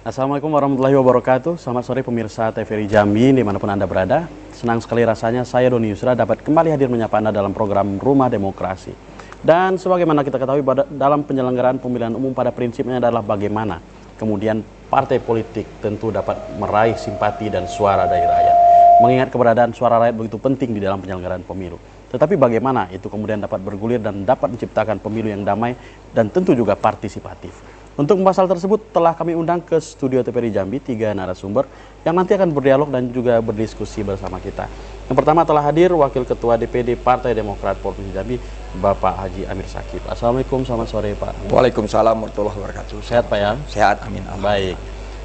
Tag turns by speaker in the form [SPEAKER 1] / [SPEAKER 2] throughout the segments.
[SPEAKER 1] Assalamualaikum warahmatullahi wabarakatuh. Selamat sore pemirsa TVRI Jambi dimanapun Anda berada. Senang sekali rasanya saya Doni Yusra dapat kembali hadir menyapa Anda dalam program Rumah Demokrasi. Dan sebagaimana kita ketahui dalam penyelenggaraan pemilihan umum pada prinsipnya adalah bagaimana kemudian partai politik tentu dapat meraih simpati dan suara dari rakyat. Mengingat keberadaan suara rakyat begitu penting di dalam penyelenggaraan pemilu. Tetapi bagaimana itu kemudian dapat bergulir dan dapat menciptakan pemilu yang damai dan tentu juga partisipatif. Untuk membahas hal tersebut telah kami undang ke studio TVRI Jambi 3 narasumber yang nanti akan berdialog dan juga berdiskusi bersama kita. Yang pertama telah hadir Wakil Ketua DPD Partai Demokrat Provinsi Jambi, Bapak Haji Amir Sakib. Assalamualaikum, selamat sore Pak.
[SPEAKER 2] Waalaikumsalam warahmatullahi wabarakatuh.
[SPEAKER 1] Sehat Pak ya?
[SPEAKER 2] Sehat, amin.
[SPEAKER 1] Baik.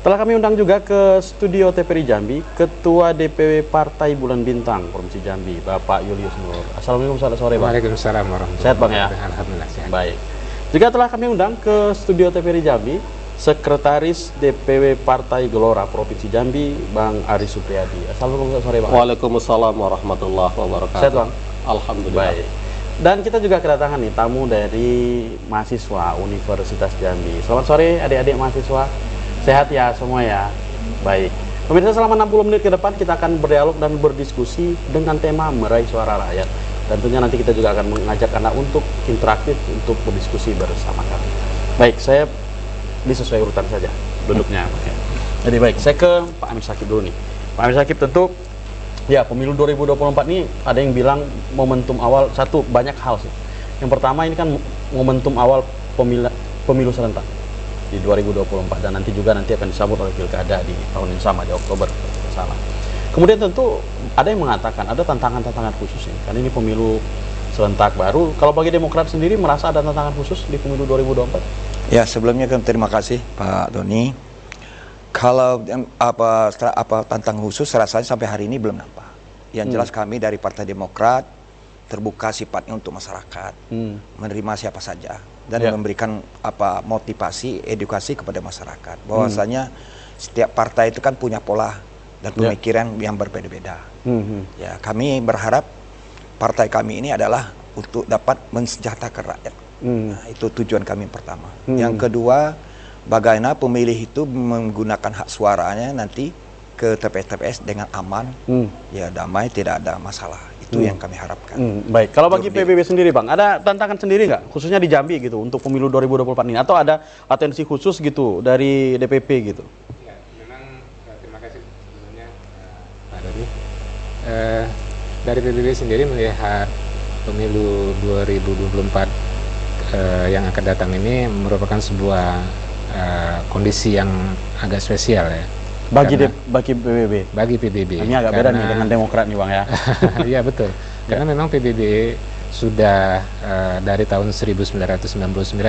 [SPEAKER 1] Telah kami undang juga ke studio TVRI Jambi Ketua DPW Partai Bulan Bintang Provinsi Jambi, Bapak Julius Nur. Assalamualaikum, selamat sore Pak.
[SPEAKER 3] Waalaikumsalam warahmatullahi
[SPEAKER 1] Sehat Bang ya?
[SPEAKER 3] Alhamdulillah sehat.
[SPEAKER 1] Baik. Juga telah kami undang ke studio TVRI Jambi Sekretaris DPW Partai Gelora Provinsi Jambi, Bang Aris Supriyadi. Assalamualaikum, sore Bang.
[SPEAKER 4] Waalaikumsalam warahmatullahi wabarakatuh.
[SPEAKER 1] Sehat Bang?
[SPEAKER 4] Alhamdulillah.
[SPEAKER 1] Baik. Dan kita juga kedatangan nih tamu dari mahasiswa Universitas Jambi. Selamat sore adik-adik mahasiswa. Sehat ya semua ya? Baik. Pemirsa, selama 60 menit ke depan kita akan berdialog dan berdiskusi dengan tema meraih suara rakyat. Tentunya nanti kita juga akan mengajak Anda untuk interaktif, untuk berdiskusi bersama kami. Baik, saya sesuai urutan saja duduknya. Jadi baik, saya ke Pak Amir Sakib dulu nih. Pak Amir Sakib, tentu ya pemilu 2024 ini ada yang bilang momentum awal, satu banyak hal sih. Yang pertama ini kan momentum awal pemilu serentak di 2024 dan nanti akan disambut oleh pilkada di tahun yang sama di Oktober kalau tidak salah. Kemudian tentu ada yang mengatakan ada tantangan-tantangan khusus ini. Kan ini pemilu serentak baru. Kalau bagi Demokrat sendiri merasa ada tantangan khusus di pemilu 2024?
[SPEAKER 2] Ya, sebelumnya kan terima kasih Pak Doni. Kalau apa tantangan khusus rasanya sampai hari ini belum nampak. Yang jelas kami dari Partai Demokrat terbuka sifatnya untuk masyarakat, menerima siapa saja dan memberikan motivasi, edukasi kepada masyarakat. Bahwasanya setiap partai itu kan punya pola dan pemikiran yang berbeda-beda. Ya, kami berharap partai kami ini adalah untuk dapat mensejahterakan rakyat. Nah, itu tujuan kami pertama. Yang kedua, bagaimana pemilih itu menggunakan hak suaranya nanti ke TPS-TPS dengan aman, ya damai, tidak ada masalah. Itu yang kami harapkan.
[SPEAKER 1] Baik, kalau bagi PBB sendiri Bang, ada tantangan sendiri nggak? Khususnya di Jambi gitu, untuk pemilu 2024 ini? Atau ada atensi khusus gitu dari DPP gitu?
[SPEAKER 3] Terima kasih sebelumnya Pak Doni. Dari PBB sendiri melihat pemilu 2024 yang akan datang ini merupakan sebuah kondisi yang agak spesial ya.
[SPEAKER 1] Bagi PBB?
[SPEAKER 3] Bagi PBB.
[SPEAKER 1] Ini agak beda nih dengan Demokrat nih Bang ya.
[SPEAKER 3] Iya betul. Karena memang PBB sudah dari tahun 1999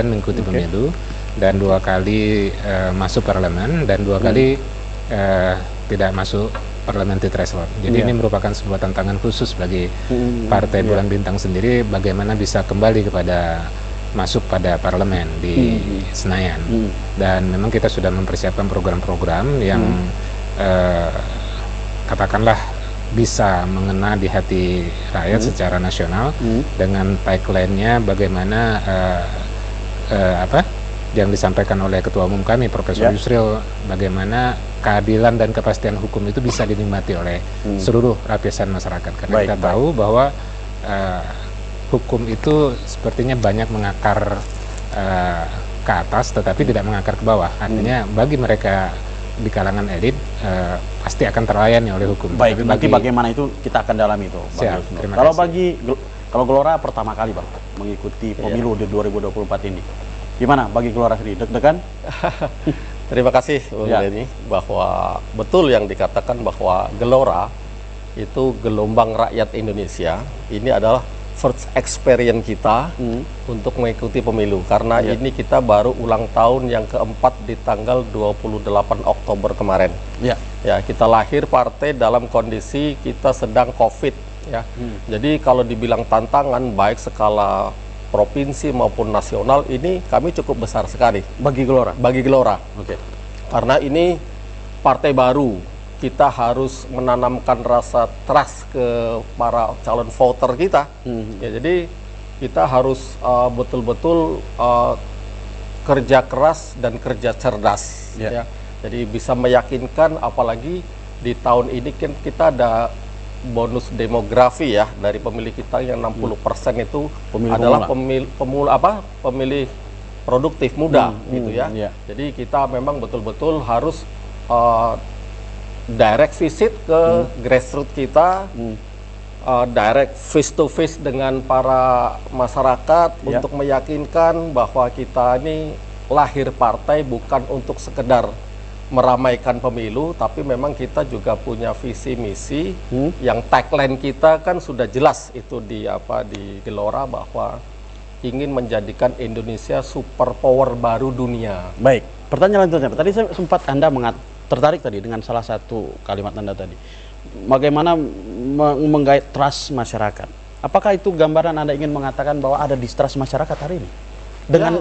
[SPEAKER 3] mengikuti pemilu dan 2 kali masuk parlemen dan 2 kali tidak masuk parliamentary threshold. Jadi ini merupakan sebuah tantangan khusus bagi Partai Bulan Bintang sendiri bagaimana bisa kembali kepada masuk pada parlemen di Senayan. Dan memang kita sudah mempersiapkan program-program yang katakanlah bisa mengena di hati rakyat secara nasional dengan tagline-nya bagaimana yang disampaikan oleh Ketua Umum kami Profesor Yusril, bagaimana keadilan dan kepastian hukum itu bisa dinikmati oleh seluruh lapisan masyarakat. Karena kita tahu bahwa hukum itu sepertinya banyak mengakar ke atas tetapi tidak mengakar ke bawah. Artinya bagi mereka di kalangan elit pasti akan terlayani oleh hukum.
[SPEAKER 1] Baik, nanti bagaimana itu kita akan dalami itu.
[SPEAKER 3] Siap,
[SPEAKER 1] kalau Gelora pertama kali Bang mengikuti pemilu di 2024 ini, gimana bagi Gelora sendiri? Deg-degan?
[SPEAKER 4] Terima kasih Bung Denny, bahwa betul yang dikatakan bahwa Gelora itu gelombang rakyat Indonesia. Ini adalah first experience kita untuk mengikuti pemilu, karena ini kita baru ulang tahun yang keempat di tanggal 28 Oktober kemarin. Ya, kita lahir partai dalam kondisi kita sedang COVID ya. Jadi kalau dibilang tantangan baik skala provinsi maupun nasional, ini kami cukup besar sekali
[SPEAKER 1] bagi Gelora.
[SPEAKER 4] Bagi Gelora. Karena ini partai baru, kita harus menanamkan rasa trust ke para calon voter kita. Ya, jadi kita harus betul-betul kerja keras dan kerja cerdas. Ya. Jadi bisa meyakinkan, apalagi di tahun ini kan kita ada bonus demografi ya dari pemilih kita yang 60% itu
[SPEAKER 1] Pemilih
[SPEAKER 4] adalah
[SPEAKER 1] pemula.
[SPEAKER 4] pemilih produktif muda gitu ya.
[SPEAKER 1] Iya.
[SPEAKER 4] Jadi kita memang betul-betul harus direct visit ke grassroots kita, direct face to face dengan para masyarakat
[SPEAKER 1] Ya.
[SPEAKER 4] untuk meyakinkan bahwa kita ini lahir partai bukan untuk sekedar meramaikan pemilu, tapi memang kita juga punya visi misi yang tagline kita kan sudah jelas itu di Gelora, bahwa ingin menjadikan Indonesia superpower baru dunia.
[SPEAKER 1] Baik, pertanyaan selanjutnya. Tadi saya sempat tertarik tadi dengan salah satu kalimat Anda tadi. Bagaimana menggait trust masyarakat? Apakah itu gambaran Anda ingin mengatakan bahwa ada distrust masyarakat hari ini?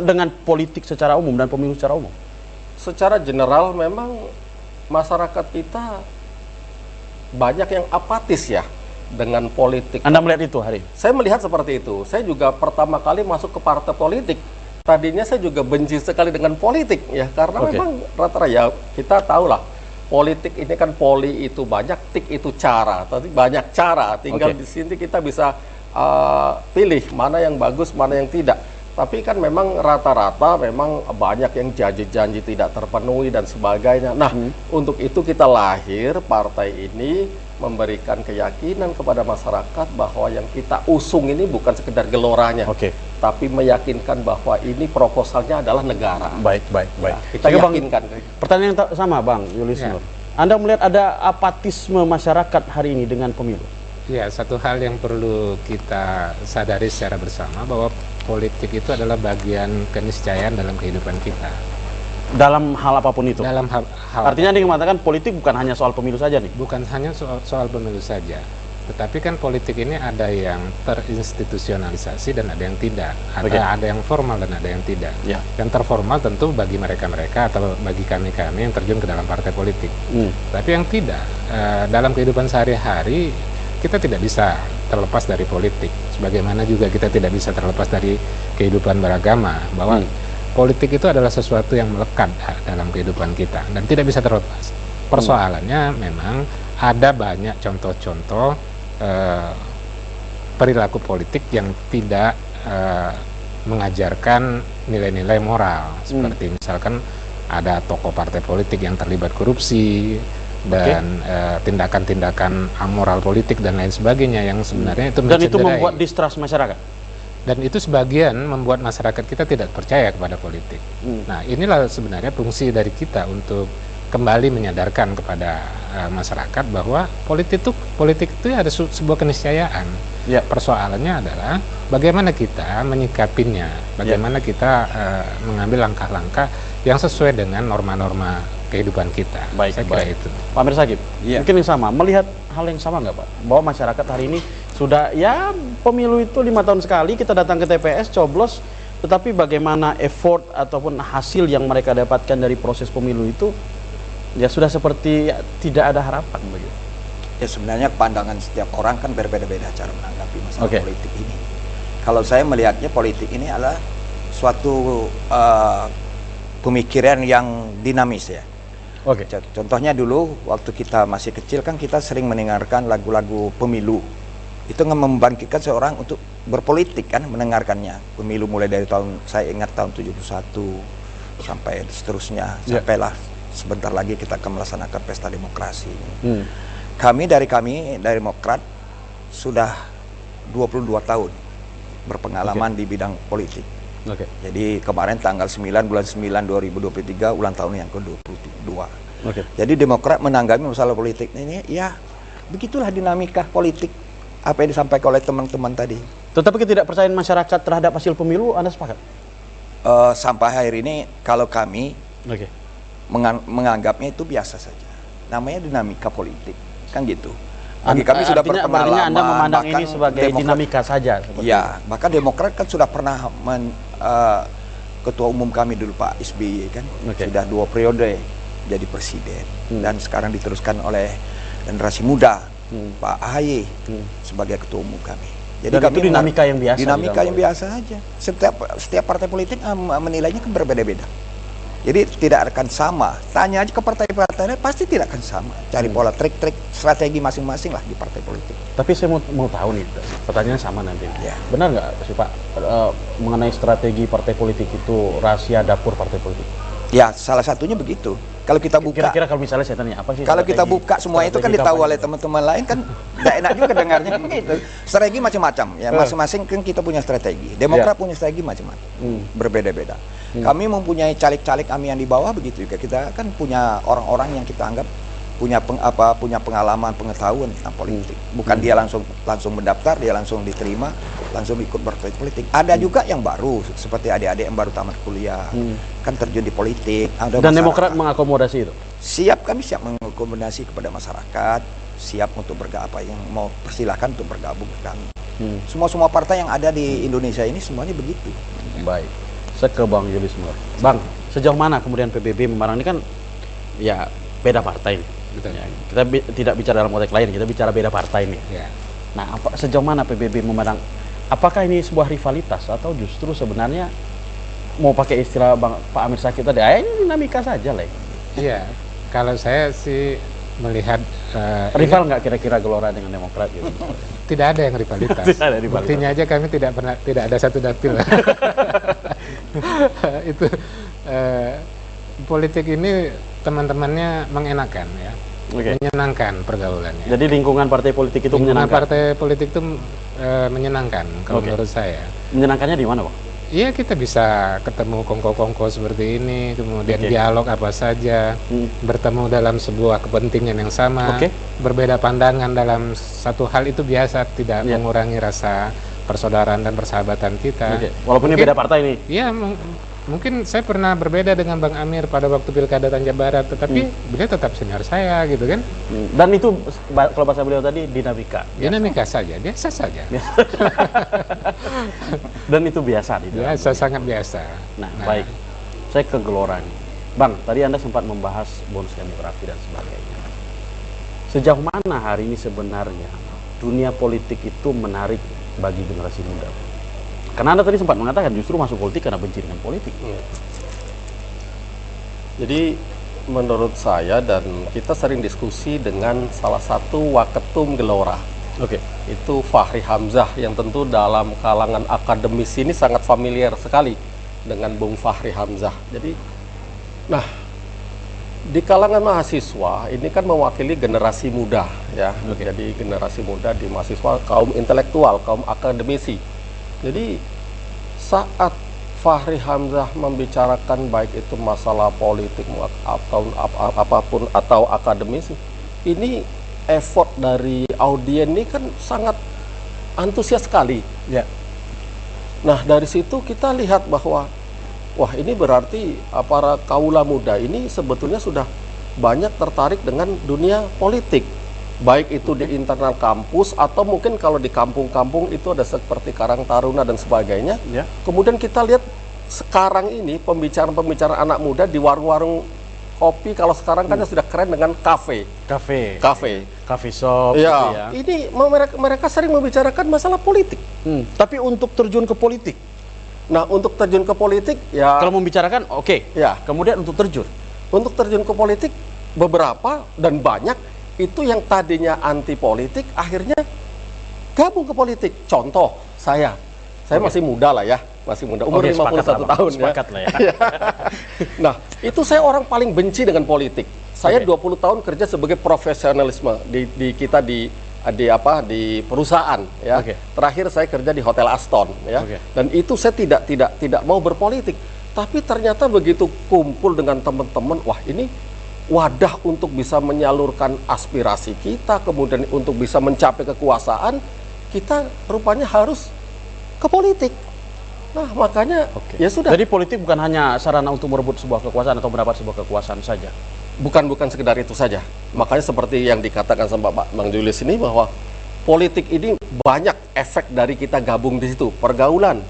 [SPEAKER 1] Dengan politik secara umum dan pemilu secara umum?
[SPEAKER 4] Secara general memang masyarakat kita banyak yang apatis ya dengan politik.
[SPEAKER 1] Anda melihat itu hari ini?
[SPEAKER 4] Saya melihat seperti itu. Saya juga pertama kali masuk ke partai politik. Tadinya saya juga benci sekali dengan politik ya, karena memang rata-rata ya kita tahulah politik ini kan poli itu banyak, tik itu cara. Tapi banyak cara. Tinggal di sini kita bisa pilih mana yang bagus, mana yang tidak. Tapi kan memang rata-rata memang banyak yang janji-janji tidak terpenuhi dan sebagainya. Nah, untuk itu kita lahir partai ini memberikan keyakinan kepada masyarakat bahwa yang kita usung ini bukan sekedar geloranya, tapi meyakinkan bahwa ini proposalnya adalah negara.
[SPEAKER 1] Baik.
[SPEAKER 4] Kita yakinkan.
[SPEAKER 1] Pertanyaan yang sama Bang Yulis Nur. Anda melihat ada apatisme masyarakat hari ini dengan pemilu?
[SPEAKER 3] Ya, satu hal yang perlu kita sadari secara bersama bahwa politik itu adalah bagian keniscayaan dalam kehidupan kita.
[SPEAKER 1] Dalam hal apapun itu?
[SPEAKER 3] Dalam hal
[SPEAKER 1] artinya Anda mengatakan politik bukan hanya soal pemilu saja nih?
[SPEAKER 3] Bukan hanya soal pemilu saja. Tetapi kan politik ini ada yang terinstitusionalisasi dan ada yang tidak. Ada yang formal dan ada yang tidak. Yang terformal tentu bagi mereka-mereka atau bagi kami-kami yang terjun ke dalam partai politik. Tapi yang tidak, dalam kehidupan sehari-hari kita tidak bisa terlepas dari politik. Sebagaimana juga kita tidak bisa terlepas dari kehidupan beragama, bahwa politik itu adalah sesuatu yang melekat dalam kehidupan kita dan tidak bisa terlepas. Persoalannya memang ada banyak contoh-contoh perilaku politik yang tidak mengajarkan nilai-nilai moral, seperti misalkan ada tokoh partai politik yang terlibat korupsi dan tindakan-tindakan amoral politik dan lain sebagainya yang sebenarnya itu
[SPEAKER 1] dan itu membuat distrust masyarakat.
[SPEAKER 3] Dan itu sebagian membuat masyarakat kita tidak percaya kepada politik. Nah, inilah sebenarnya fungsi dari kita untuk kembali menyadarkan kepada masyarakat bahwa politik itu ada sebuah keniscayaan. Persoalannya adalah bagaimana kita menyikapinya, bagaimana kita mengambil langkah-langkah yang sesuai dengan norma-norma kehidupan kita. Saya kira itu.
[SPEAKER 1] Pak Amir Shagib, mungkin yang sama, melihat hal yang sama nggak Pak? Bahwa masyarakat hari ini sudah, ya pemilu itu 5 tahun sekali, kita datang ke TPS, coblos, tetapi bagaimana effort ataupun hasil yang mereka dapatkan dari proses pemilu itu, ya sudah seperti tidak ada harapan begitu.
[SPEAKER 2] Ya sebenarnya pandangan setiap orang kan berbeda-beda cara menanggapi masalah politik ini. Kalau saya melihatnya politik ini adalah suatu pemikiran yang dinamis ya. Contohnya dulu waktu kita masih kecil kan kita sering mendengarkan lagu-lagu pemilu. Itu membangkitkan seorang untuk berpolitik kan, mendengarkannya. Pemilu mulai dari saya ingat tahun 71 sampai seterusnya, sampailah sebentar lagi kita akan melaksanakan pesta demokrasi. Kami dari Demokrat sudah 22 tahun berpengalaman di bidang politik. Jadi kemarin tanggal 9 bulan 9 2023 ulang tahun yang ke-22. Jadi Demokrat menanggapi masalah politik ini, ya begitulah dinamika politik apa yang disampaikan oleh teman-teman tadi.
[SPEAKER 1] Tetapi ketidakpercayaan masyarakat terhadap hasil pemilu, Anda sepakat?
[SPEAKER 2] Sampai hari ini kalau kami menganggapnya itu biasa saja. Namanya dinamika politik, kan gitu. Bagi kami sudah berpengalaman.
[SPEAKER 1] Anda memandang ini sebagai dinamika saja?
[SPEAKER 2] Ya, maka Demokrat kan sudah pernah ketua umum kami dulu Pak SBY kan, sudah 2 periode jadi presiden, dan sekarang diteruskan oleh generasi muda Pak AHY sebagai ketua umum kami. Jadi
[SPEAKER 1] dan
[SPEAKER 2] kami
[SPEAKER 1] itu dinamika yang biasa.
[SPEAKER 2] Dinamika yang biasa aja. Setiap partai politik menilainya kan berbeda-beda. Jadi tidak akan sama. Tanya aja ke partai-partai lain, pasti tidak akan sama. Cari pola trik-trik strategi masing-masing lah di partai politik.
[SPEAKER 1] Tapi saya mau tahu nih, pertanyaannya sama nanti.
[SPEAKER 2] Ya.
[SPEAKER 1] Benar nggak sih Pak, mengenai strategi partai politik itu rahasia dapur partai politik?
[SPEAKER 2] Ya, salah satunya begitu. Kalau kita buka,
[SPEAKER 1] Kira-kira kalau misalnya saya tanya, apa sih
[SPEAKER 2] kalau kita
[SPEAKER 1] strategi-
[SPEAKER 2] buka semua itu kan
[SPEAKER 1] strategi
[SPEAKER 2] ditahu
[SPEAKER 1] kampanye?
[SPEAKER 2] oleh teman-teman lain kan tidak enak juga dengarnya kan begitu. Strategi macam-macam ya, masing-masing kan kita punya strategi. Demokrat punya strategi macam-macam, berbeda-beda. Kami mempunyai caleg-caleg kami yang di bawah begitu juga. Kita kan punya orang-orang yang kita anggap punya punya pengalaman, pengetahuan tentang politik. Bukan dia langsung mendaftar, dia langsung diterima, langsung ikut berpartai politik. Ada juga yang baru seperti adik-adik yang baru tamat kuliah, kan terjun di politik. Ada
[SPEAKER 1] Dan
[SPEAKER 2] masyarakat.
[SPEAKER 1] Demokrat mengakomodasi itu.
[SPEAKER 2] Kami siap mengakomodasi kepada masyarakat, siap untuk apa yang mau persilahkan untuk bergabung ke kami. Semua partai yang ada di Indonesia ini semuanya begitu.
[SPEAKER 1] Baik. Saya ke Bang Julius Nur. Bang, sejauh mana kemudian PBB memarang ini kan ya beda partai nih.
[SPEAKER 3] Betul.
[SPEAKER 1] Ya, kita tidak bicara dalam konteks lain, kita bicara beda partai nih.
[SPEAKER 3] Ya.
[SPEAKER 1] Nah, sejauh mana PBB memandang, apakah ini sebuah rivalitas atau justru sebenarnya mau pakai istilah Pak Amir Syakib tadi, ini dinamika saja lah.
[SPEAKER 3] Iya, kalau saya sih melihat
[SPEAKER 1] Rival nggak kira-kira Gelora dengan Demokrat gitu?
[SPEAKER 3] tidak ada yang rivalitas.
[SPEAKER 1] Tidak ada rivalitas.
[SPEAKER 3] Buktinya aja kami tidak ada satu dapil. Itu politik ini teman-temannya mengenakan ya,
[SPEAKER 1] Oke.
[SPEAKER 3] menyenangkan pergaulannya.
[SPEAKER 1] Jadi lingkungan partai politik itu
[SPEAKER 3] Lingkungan
[SPEAKER 1] menyenangkan.
[SPEAKER 3] partai politik itu menyenangkan kalau
[SPEAKER 1] Oke.
[SPEAKER 3] menurut saya.
[SPEAKER 1] Menyenangkannya di mana, Bang?
[SPEAKER 3] Iya, kita bisa ketemu kongko-kongko seperti ini, kemudian
[SPEAKER 1] Oke.
[SPEAKER 3] dialog apa saja, bertemu dalam sebuah kepentingan yang sama,
[SPEAKER 1] Oke.
[SPEAKER 3] berbeda pandangan dalam satu hal itu biasa, tidak
[SPEAKER 1] Iya.
[SPEAKER 3] mengurangi rasa persaudaraan dan persahabatan kita.
[SPEAKER 1] Oke. Walaupun ini
[SPEAKER 3] Mungkin-
[SPEAKER 1] beda partai nih.
[SPEAKER 3] Iya, mungkin saya pernah berbeda dengan Bang Amir pada waktu Pilkada Tanjab Barat, tetapi beliau tetap senior saya gitu kan.
[SPEAKER 1] Dan itu kalau bahasa beliau tadi dinamika.
[SPEAKER 3] Dinamika saja, biasa saja.
[SPEAKER 1] Dan itu biasa di dalam.
[SPEAKER 3] Biasa, sangat biasa.
[SPEAKER 1] Nah, baik. Saya ke Gelora nih. Bang, tadi Anda sempat membahas bonus demografi dan sebagainya. Sejauh mana hari ini sebenarnya dunia politik itu menarik bagi generasi muda? Karena Anda tadi sempat mengatakan justru masuk politik karena benci dengan politik.
[SPEAKER 4] Jadi menurut saya dan kita sering diskusi dengan salah satu waketum Gelora.
[SPEAKER 1] Oke.
[SPEAKER 4] Itu Fahri Hamzah yang tentu dalam kalangan akademisi ini sangat familiar sekali dengan Bung Fahri Hamzah. Jadi, nah di kalangan mahasiswa ini kan mewakili generasi muda ya. Jadi generasi muda di mahasiswa, kaum intelektual, kaum akademisi. Jadi saat Fahri Hamzah membicarakan baik itu masalah politik atau apapun atau akademisi, ini effort dari audien ini kan sangat antusias sekali.
[SPEAKER 1] Ya.
[SPEAKER 4] Nah, dari situ kita lihat bahwa wah, ini berarti para kaula muda ini sebetulnya sudah banyak tertarik dengan dunia politik. Baik itu di internal kampus atau mungkin kalau di kampung-kampung itu ada seperti Karang Taruna dan sebagainya.
[SPEAKER 1] Ya.
[SPEAKER 4] Kemudian kita lihat sekarang ini pembicaraan-pembicaraan anak muda di warung-warung kopi, kalau sekarang kan sudah keren dengan kafe.
[SPEAKER 1] Cafe shop gitu
[SPEAKER 4] Ya, ini mereka sering membicarakan masalah politik.
[SPEAKER 1] Tapi untuk terjun ke politik,
[SPEAKER 4] Nah, untuk terjun ke politik ya
[SPEAKER 1] kalau membicarakan oke.
[SPEAKER 4] ya,
[SPEAKER 1] Kemudian untuk terjun.
[SPEAKER 4] untuk terjun ke politik beberapa dan banyak itu yang tadinya anti politik akhirnya gabung ke politik. Contoh, saya masih muda lah ya, masih muda, umur
[SPEAKER 1] Oke,
[SPEAKER 4] 51
[SPEAKER 1] sepakat lah, Bang.
[SPEAKER 4] tahun
[SPEAKER 1] Sepakat
[SPEAKER 4] ya.
[SPEAKER 1] lah ya.
[SPEAKER 4] Nah, itu saya orang paling benci dengan politik. Saya
[SPEAKER 1] Oke.
[SPEAKER 4] 20 tahun kerja sebagai profesionalisme di perusahaan ya.
[SPEAKER 1] Oke.
[SPEAKER 4] Terakhir saya kerja di Hotel Aston ya.
[SPEAKER 1] Oke.
[SPEAKER 4] Dan itu saya tidak mau berpolitik. Tapi ternyata begitu kumpul dengan teman-teman, wah ini wadah untuk bisa menyalurkan aspirasi kita, kemudian untuk bisa mencapai kekuasaan, kita rupanya harus ke politik. Nah, makanya ya sudah.
[SPEAKER 1] Jadi politik bukan hanya sarana untuk merebut sebuah kekuasaan atau mendapat sebuah kekuasaan saja.
[SPEAKER 4] Bukan sekedar itu saja. Makanya seperti yang dikatakan sama Pak Bang Julius ini bahwa politik ini banyak efek dari kita gabung di situ, pergaulan,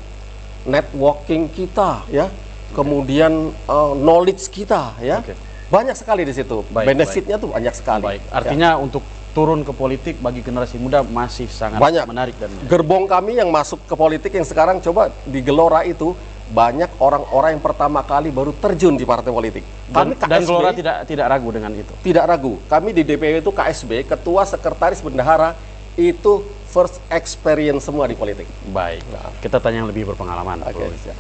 [SPEAKER 4] networking kita ya, kemudian knowledge kita ya.
[SPEAKER 1] Oke.
[SPEAKER 4] Banyak sekali di situ.
[SPEAKER 1] Baik,
[SPEAKER 4] Benefitnya tuh banyak sekali.
[SPEAKER 1] Baik, artinya untuk turun ke politik bagi generasi muda masih sangat
[SPEAKER 4] Banyak.
[SPEAKER 1] menarik dan
[SPEAKER 4] Gerbong kami yang masuk ke politik yang sekarang coba di Gelora itu banyak orang-orang yang pertama kali baru terjun di partai politik. Kami
[SPEAKER 1] Dan
[SPEAKER 4] KSB
[SPEAKER 1] Gelora tidak ragu dengan itu.
[SPEAKER 4] tidak ragu. Kami di DPW itu KSB, ketua, sekretaris, bendahara, itu first experience semua di politik.
[SPEAKER 1] Baik, kita tanya yang lebih berpengalaman.
[SPEAKER 4] Oke,
[SPEAKER 1] Bro.
[SPEAKER 4] siap.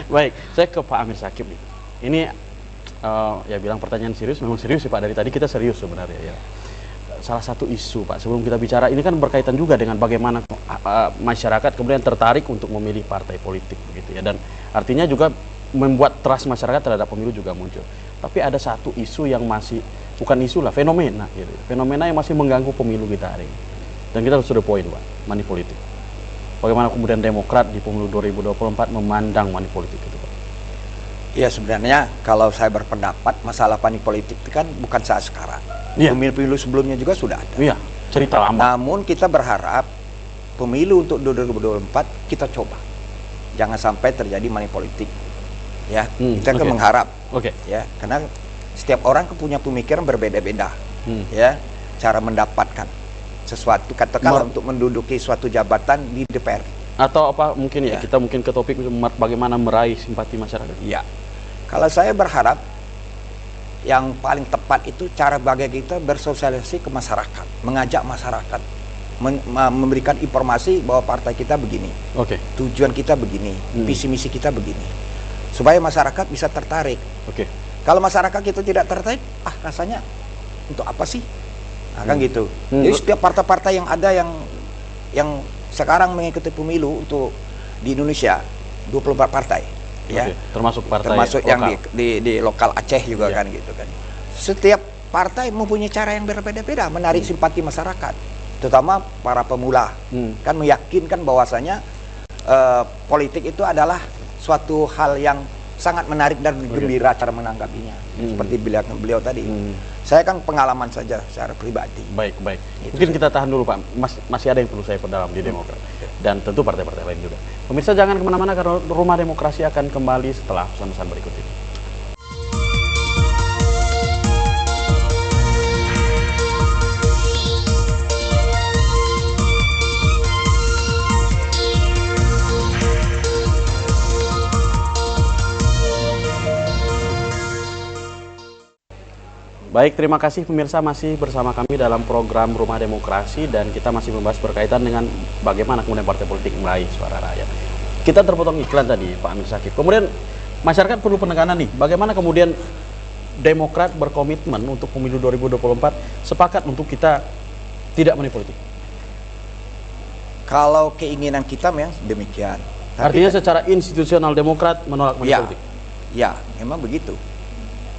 [SPEAKER 1] Baik, saya ke Pak Amir Syakib nih. Ini ya bilang pertanyaan serius, memang serius sih Pak. Dari tadi kita serius sebenarnya ya. Salah satu isu Pak, sebelum kita bicara, ini kan berkaitan juga dengan bagaimana masyarakat kemudian tertarik untuk memilih partai politik begitu ya. Dan artinya juga membuat trust masyarakat terhadap pemilu juga muncul. Tapi ada satu isu yang masih, bukan isu lah, fenomena gitu. Fenomena yang masih mengganggu pemilu kita hari ini. Dan kita harus to the point Pak, money politik. Bagaimana kemudian Demokrat di pemilu 2024 memandang money politik itu Pak?
[SPEAKER 2] Ya sebenarnya kalau saya berpendapat masalah money politik itu kan bukan saat sekarang.
[SPEAKER 1] Iya.
[SPEAKER 2] Pemilu-pemilu sebelumnya juga sudah ada.
[SPEAKER 1] Iya, cerita lama.
[SPEAKER 2] Namun kita berharap pemilu untuk 2024 kita coba. Jangan sampai terjadi money politik. Ya, kita kan
[SPEAKER 1] oke.
[SPEAKER 2] mengharap.
[SPEAKER 1] Oke.
[SPEAKER 2] Ya, karena setiap orang punya pemikiran berbeda-beda. Ya, cara mendapatkan sesuatu katakanlah untuk menduduki suatu jabatan di DPR.
[SPEAKER 1] Atau apa mungkin ya,
[SPEAKER 2] Ya.
[SPEAKER 1] kita mungkin ke topik bagaimana meraih simpati masyarakat.
[SPEAKER 2] Ya. Kalau saya berharap yang paling tepat itu cara bagaimana kita bersosialisasi ke masyarakat, mengajak masyarakat, memberikan informasi bahwa partai kita begini,
[SPEAKER 1] Oke.
[SPEAKER 2] tujuan kita begini, visi misi kita begini, supaya masyarakat bisa tertarik.
[SPEAKER 1] Oke.
[SPEAKER 2] Kalau masyarakat kita tidak tertarik, rasanya untuk apa sih? Nah, kan gitu. Jadi setiap partai-partai yang ada yang sekarang mengikuti pemilu untuk di Indonesia 24 partai. Ya,
[SPEAKER 1] Oke, termasuk partai
[SPEAKER 2] termasuk yang
[SPEAKER 1] lokal.
[SPEAKER 2] di lokal Aceh juga
[SPEAKER 1] Iya.
[SPEAKER 2] kan gitu kan. Setiap partai mempunyai cara yang berbeda-beda menarik simpati masyarakat, terutama para pemula. Kan meyakinkan bahwasanya politik itu adalah suatu hal yang sangat menarik dan gembira cara menanggapinya. Seperti beliau tadi. Saya kan pengalaman saja secara pribadi.
[SPEAKER 1] Baik, baik. Mungkin kita tahan dulu Pak. Masih ada yang perlu saya perdalam di Demokrat. Dan tentu partai-partai lain juga. Pemirsa jangan kemana-mana karena Rumah Demokrasi akan kembali setelah pesan-pesan berikut ini. Baik, terima kasih pemirsa masih bersama kami dalam program Rumah Demokrasi dan kita masih membahas berkaitan dengan bagaimana kemudian partai politik meraih suara rakyat. Kita terpotong iklan tadi, Pak Amir Syakib. Kemudian masyarakat perlu penekanan nih, bagaimana kemudian Demokrat berkomitmen untuk pemilu 2024 sepakat untuk kita tidak money politik.
[SPEAKER 2] Kalau keinginan kita memang demikian.
[SPEAKER 1] Artinya secara institusional Demokrat menolak money
[SPEAKER 2] ya,
[SPEAKER 1] politik.
[SPEAKER 2] ya, memang begitu.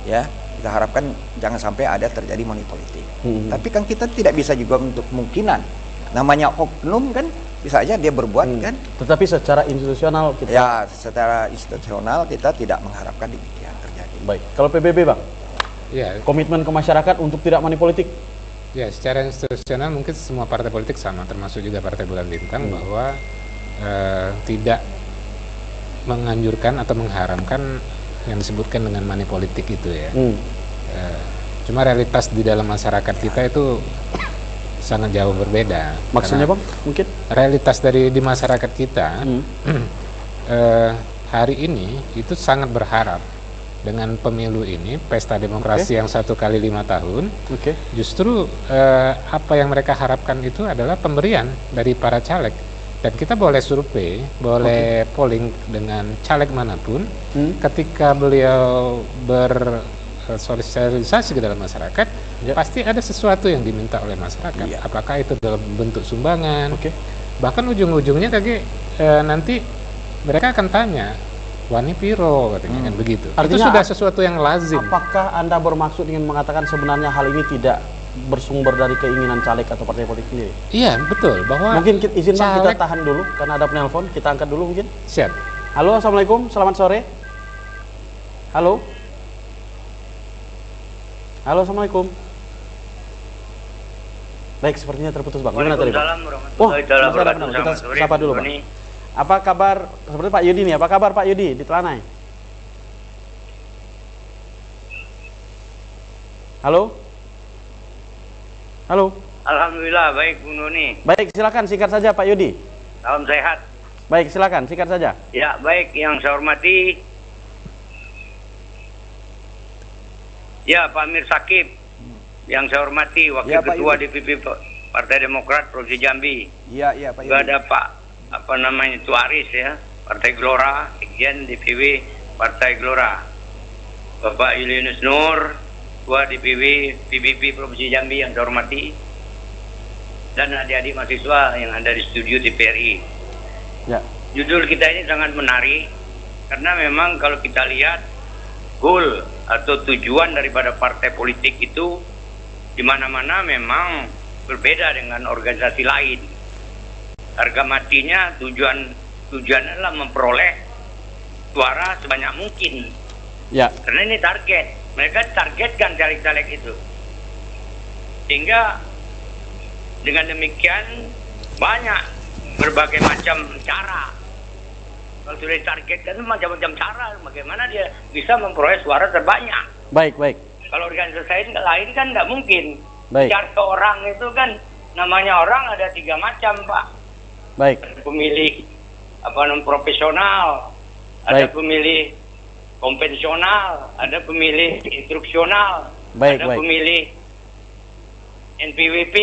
[SPEAKER 2] Ya, kita harapkan jangan sampai ada terjadi money politik. Tapi kan kita tidak bisa juga untuk kemungkinan. Namanya oknum kan bisa aja dia berbuat kan.
[SPEAKER 1] Tetapi secara institusional kita.
[SPEAKER 2] Ya, secara institusional kita tidak mengharapkan demikian terjadi.
[SPEAKER 1] Baik. Kalau PBB Bang,
[SPEAKER 3] Ya,
[SPEAKER 1] komitmen ke masyarakat untuk tidak money politik.
[SPEAKER 3] ya secara institusional mungkin semua partai politik sama, termasuk juga Partai Bulan Bintang bahwa tidak menganjurkan atau mengharamkan yang disebutkan dengan money politik itu ya. Cuma realitas di dalam masyarakat kita itu sangat jauh berbeda.
[SPEAKER 1] Maksudnya
[SPEAKER 3] Karena
[SPEAKER 1] Bang, mungkin?
[SPEAKER 3] realitas di masyarakat kita hari ini itu sangat berharap dengan pemilu ini, pesta demokrasi yang 1 kali 5 tahun.
[SPEAKER 1] Oke.
[SPEAKER 3] Justru apa yang mereka harapkan itu adalah pemberian dari para caleg. Dan kita boleh survei, boleh polling dengan caleg manapun, ketika beliau bersosialisasi ke dalam masyarakat, pasti ada sesuatu yang diminta oleh masyarakat. Apakah itu dalam bentuk sumbangan, bahkan ujung-ujungnya nanti mereka akan tanya, wani piro katanya kan begitu.
[SPEAKER 1] Artinya
[SPEAKER 3] itu sudah sesuatu yang lazim.
[SPEAKER 1] Apakah Anda bermaksud ingin mengatakan sebenarnya hal ini tidak bersumber dari keinginan caleg atau partai politik sendiri?
[SPEAKER 3] Iya, betul. Bahwa
[SPEAKER 1] Mungkin izin Bang, kita
[SPEAKER 3] caleg-
[SPEAKER 1] tahan dulu karena ada penelpon, kita angkat dulu mungkin.
[SPEAKER 3] Siap.
[SPEAKER 1] Halo, Assalamualaikum, selamat sore. Halo. Halo, Assalamualaikum. Baik, sepertinya terputus Bang. Gimana tadi Bang?
[SPEAKER 5] Waalaikumsalam warahmatullahi
[SPEAKER 1] masih ada penelpon.
[SPEAKER 5] wabarakatuh.
[SPEAKER 1] Kita
[SPEAKER 5] Selamat sore,
[SPEAKER 1] sapa dulu
[SPEAKER 5] Bu
[SPEAKER 1] Bang.
[SPEAKER 5] Doni.
[SPEAKER 1] Apa kabar? Seperti Pak Yudi nih, apa kabar Pak Yudi di Telanai? Halo? Halo?
[SPEAKER 5] Alhamdulillah baik Bu Doni.
[SPEAKER 1] Baik, silakan singkat saja Pak Yudi.
[SPEAKER 5] Salam sehat.
[SPEAKER 1] Baik, silakan singkat saja.
[SPEAKER 5] Ya, baik, yang saya hormati ya Pak Amir Sakib, yang saya hormati Wakil
[SPEAKER 2] Ya, Pak
[SPEAKER 5] Ketua
[SPEAKER 2] Yudi.
[SPEAKER 5] DPP Partai Demokrat Provinsi Jambi.
[SPEAKER 2] Iya, iya Pak
[SPEAKER 5] Juga
[SPEAKER 2] Yudi.
[SPEAKER 5] ada Pak Tuaris ya, Partai Gelora, Sekjen DPW Partai Gelora. Bapak Yulianus Nur, Ketua DPW PBB Provinsi Jambi yang saya hormati. Dan adik-adik mahasiswa yang ada di studio TVRI.
[SPEAKER 1] Ya.
[SPEAKER 5] Judul kita ini sangat menarik karena memang kalau kita lihat goal atau tujuan daripada partai politik itu di mana-mana memang berbeda dengan organisasi lain. Harga matinya tujuan adalah memperoleh suara sebanyak mungkin.
[SPEAKER 1] Ya.
[SPEAKER 5] Karena ini target. Mereka targetkan caleg-caleg itu. Sehingga dengan demikian banyak berbagai macam cara. Kalau sudah ditargetkan macam-macam cara, bagaimana dia bisa memperoleh suara terbanyak.
[SPEAKER 1] Baik, baik.
[SPEAKER 5] Kalau organisasi lain kan nggak mungkin.
[SPEAKER 1] Baik.
[SPEAKER 5] Cara orang itu kan namanya orang ada 3 macam, Pak.
[SPEAKER 1] Baik.
[SPEAKER 5] Pemilih profesional, ada
[SPEAKER 1] Baik.
[SPEAKER 5] pemilih konvensional, ada pemilih instruksional,
[SPEAKER 1] Baik,
[SPEAKER 5] ada
[SPEAKER 1] baik.
[SPEAKER 5] pemilih NPWP.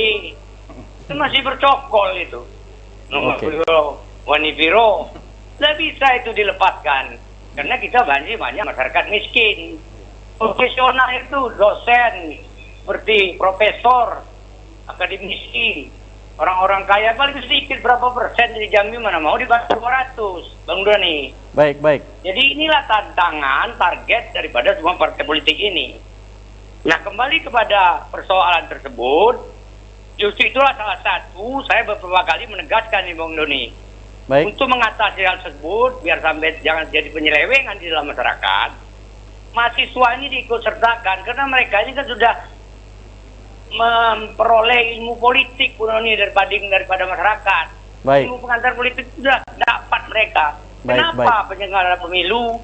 [SPEAKER 5] Itu masih bercokol itu. Nomor
[SPEAKER 1] Oke.
[SPEAKER 5] Wanibiro. Tidak bisa itu dilepaskan. Karena kita banyak masyarakat miskin. Profesional itu dosen, seperti profesor, akademisi, orang-orang kaya paling sedikit berapa persen di Jambi mana mau dibantu 200, Bang Doni.
[SPEAKER 1] Baik, baik.
[SPEAKER 5] Jadi inilah tantangan, target daripada semua partai politik ini. Nah, kembali kepada persoalan tersebut, justru itulah salah satu saya beberapa kali menegaskan nih Bang Doni.
[SPEAKER 1] Baik.
[SPEAKER 5] Untuk mengatasi hal tersebut, biar sampai jangan jadi penyelewengan di dalam masyarakat, mahasiswa ini diikut sertakan karena mereka ini kan sudah memperoleh ilmu politik Bang Doni daripada masyarakat.
[SPEAKER 1] Baik.
[SPEAKER 5] Ilmu pengantar politik sudah dapat mereka.
[SPEAKER 1] Baik,
[SPEAKER 5] Kenapa penyelenggara pemilu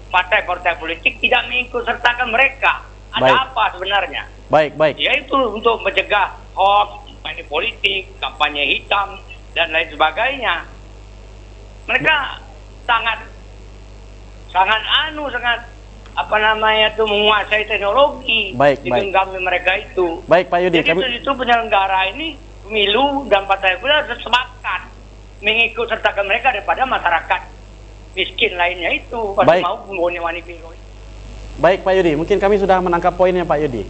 [SPEAKER 5] partai-partai politik tidak mengikut sertakan mereka? Ada
[SPEAKER 1] Baik.
[SPEAKER 5] apa sebenarnya?
[SPEAKER 1] Baik, baik.
[SPEAKER 5] Yaitu untuk mencegah hoax, kampanye politik, kampanye hitam, dan lain sebagainya. Mereka sangat menguasai teknologi
[SPEAKER 1] Baik,
[SPEAKER 5] di
[SPEAKER 1] baik.
[SPEAKER 5] genggaman mereka itu.
[SPEAKER 1] Baik, Pak Yudi.
[SPEAKER 5] Jadi itu penyelenggara ini pemilu dan partai politik harus sepakat mengikut sertakan mereka daripada masyarakat miskin lainnya itu. Pasti
[SPEAKER 1] Baik.
[SPEAKER 5] mau wani biru.
[SPEAKER 1] Baik, Pak Yudi. Mungkin kami sudah menangkap poinnya, Pak Yudi.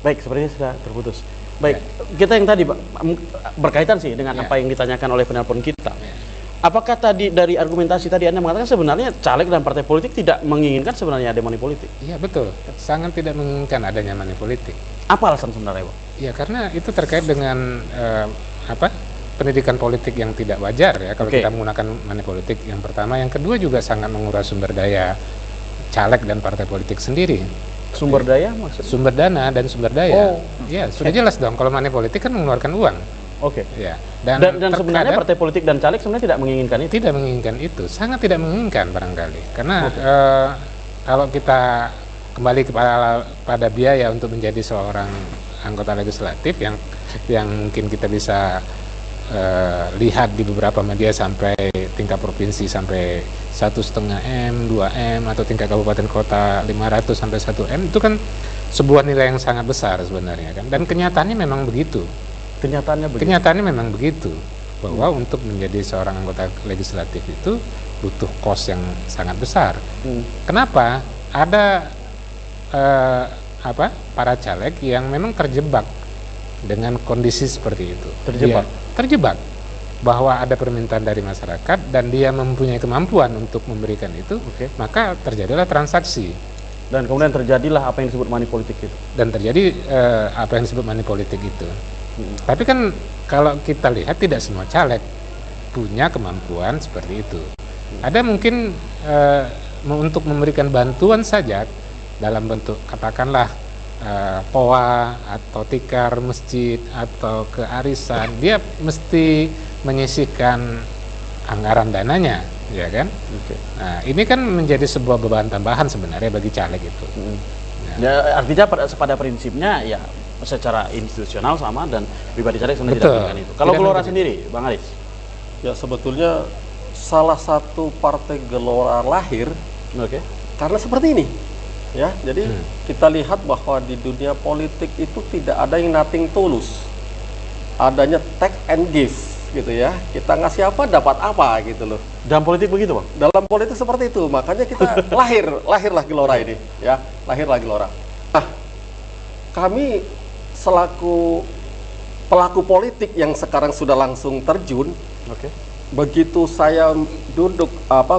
[SPEAKER 1] Baik, sepertinya sudah terputus. Baik, kita yang tadi Pak, berkaitan sih dengan apa yang ditanyakan oleh penelpon kita. Apakah tadi dari argumentasi tadi Anda mengatakan sebenarnya caleg dan partai politik tidak menginginkan sebenarnya ada money politik?
[SPEAKER 3] Iya betul, sangat tidak menginginkan adanya money politik.
[SPEAKER 1] Apa alasan sebenarnya, Pak?
[SPEAKER 3] Ya karena itu terkait dengan pendidikan politik yang tidak wajar ya kalau
[SPEAKER 1] Oke.
[SPEAKER 3] kita menggunakan money politik. Yang pertama, yang kedua juga sangat menguras sumber daya caleg dan partai politik sendiri.
[SPEAKER 1] Sumber daya maksudnya?
[SPEAKER 3] Sumber dana dan sumber daya.
[SPEAKER 1] Oh.
[SPEAKER 3] Ya sudah jelas dong kalau money politik kan mengeluarkan uang.
[SPEAKER 1] Oke.
[SPEAKER 3] Ya.
[SPEAKER 1] Dan sebenarnya
[SPEAKER 3] terkadang
[SPEAKER 1] partai politik dan caleg sebenarnya tidak menginginkan itu.
[SPEAKER 3] tidak menginginkan itu, sangat tidak menginginkan barangkali. Karena kalau kita kembali pada biaya untuk menjadi seorang anggota legislatif yang mungkin kita bisa lihat di beberapa media sampai tingkat provinsi sampai 1,5 M, 2 M, atau tingkat kabupaten kota 500 sampai 1 M, itu kan sebuah nilai yang sangat besar sebenarnya kan. Dan kenyataannya memang begitu.
[SPEAKER 1] Kenyataannya begitu.
[SPEAKER 3] Kenyataannya memang begitu, bahwa untuk menjadi seorang anggota legislatif itu butuh kos yang sangat besar. Kenapa? Ada para caleg yang memang terjebak dengan kondisi seperti itu. Terjebak bahwa ada permintaan dari masyarakat dan dia mempunyai kemampuan untuk memberikan itu, maka terjadilah transaksi.
[SPEAKER 1] Dan kemudian terjadilah apa yang disebut money politik itu.
[SPEAKER 3] Dan terjadi apa yang disebut money politik itu. Tapi kan kalau kita lihat tidak semua caleg punya kemampuan seperti itu. Ada mungkin untuk memberikan bantuan saja dalam bentuk katakanlah POA atau tikar masjid atau kearisan, dia mesti menyisihkan anggaran dananya, ya kan? Nah, ini kan menjadi sebuah beban tambahan sebenarnya bagi caleg itu.
[SPEAKER 1] Ya, artinya pada prinsipnya ya secara institusional sama dan pribadi caleg sebenarnya tidak
[SPEAKER 3] Betul.
[SPEAKER 1] menginginkan itu. Kalau
[SPEAKER 3] Tidak
[SPEAKER 1] Gelora
[SPEAKER 3] menginginkan.
[SPEAKER 1] sendiri, Bang Aris?
[SPEAKER 4] Ya sebetulnya salah satu partai Gelora lahir
[SPEAKER 1] Oke.
[SPEAKER 4] karena seperti ini. Ya, jadi kita lihat bahwa di dunia politik itu tidak ada yang nothing tulus. Adanya take and give gitu ya. Kita ngasih apa dapat apa gitu loh.
[SPEAKER 1] Dalam politik begitu, Bang?
[SPEAKER 4] Dalam politik seperti itu, makanya kita lahirlah Gelora ini, ya, lahirlah Gelora. Nah, kami selaku pelaku politik yang sekarang sudah langsung terjun,
[SPEAKER 1] Oke.
[SPEAKER 4] begitu saya duduk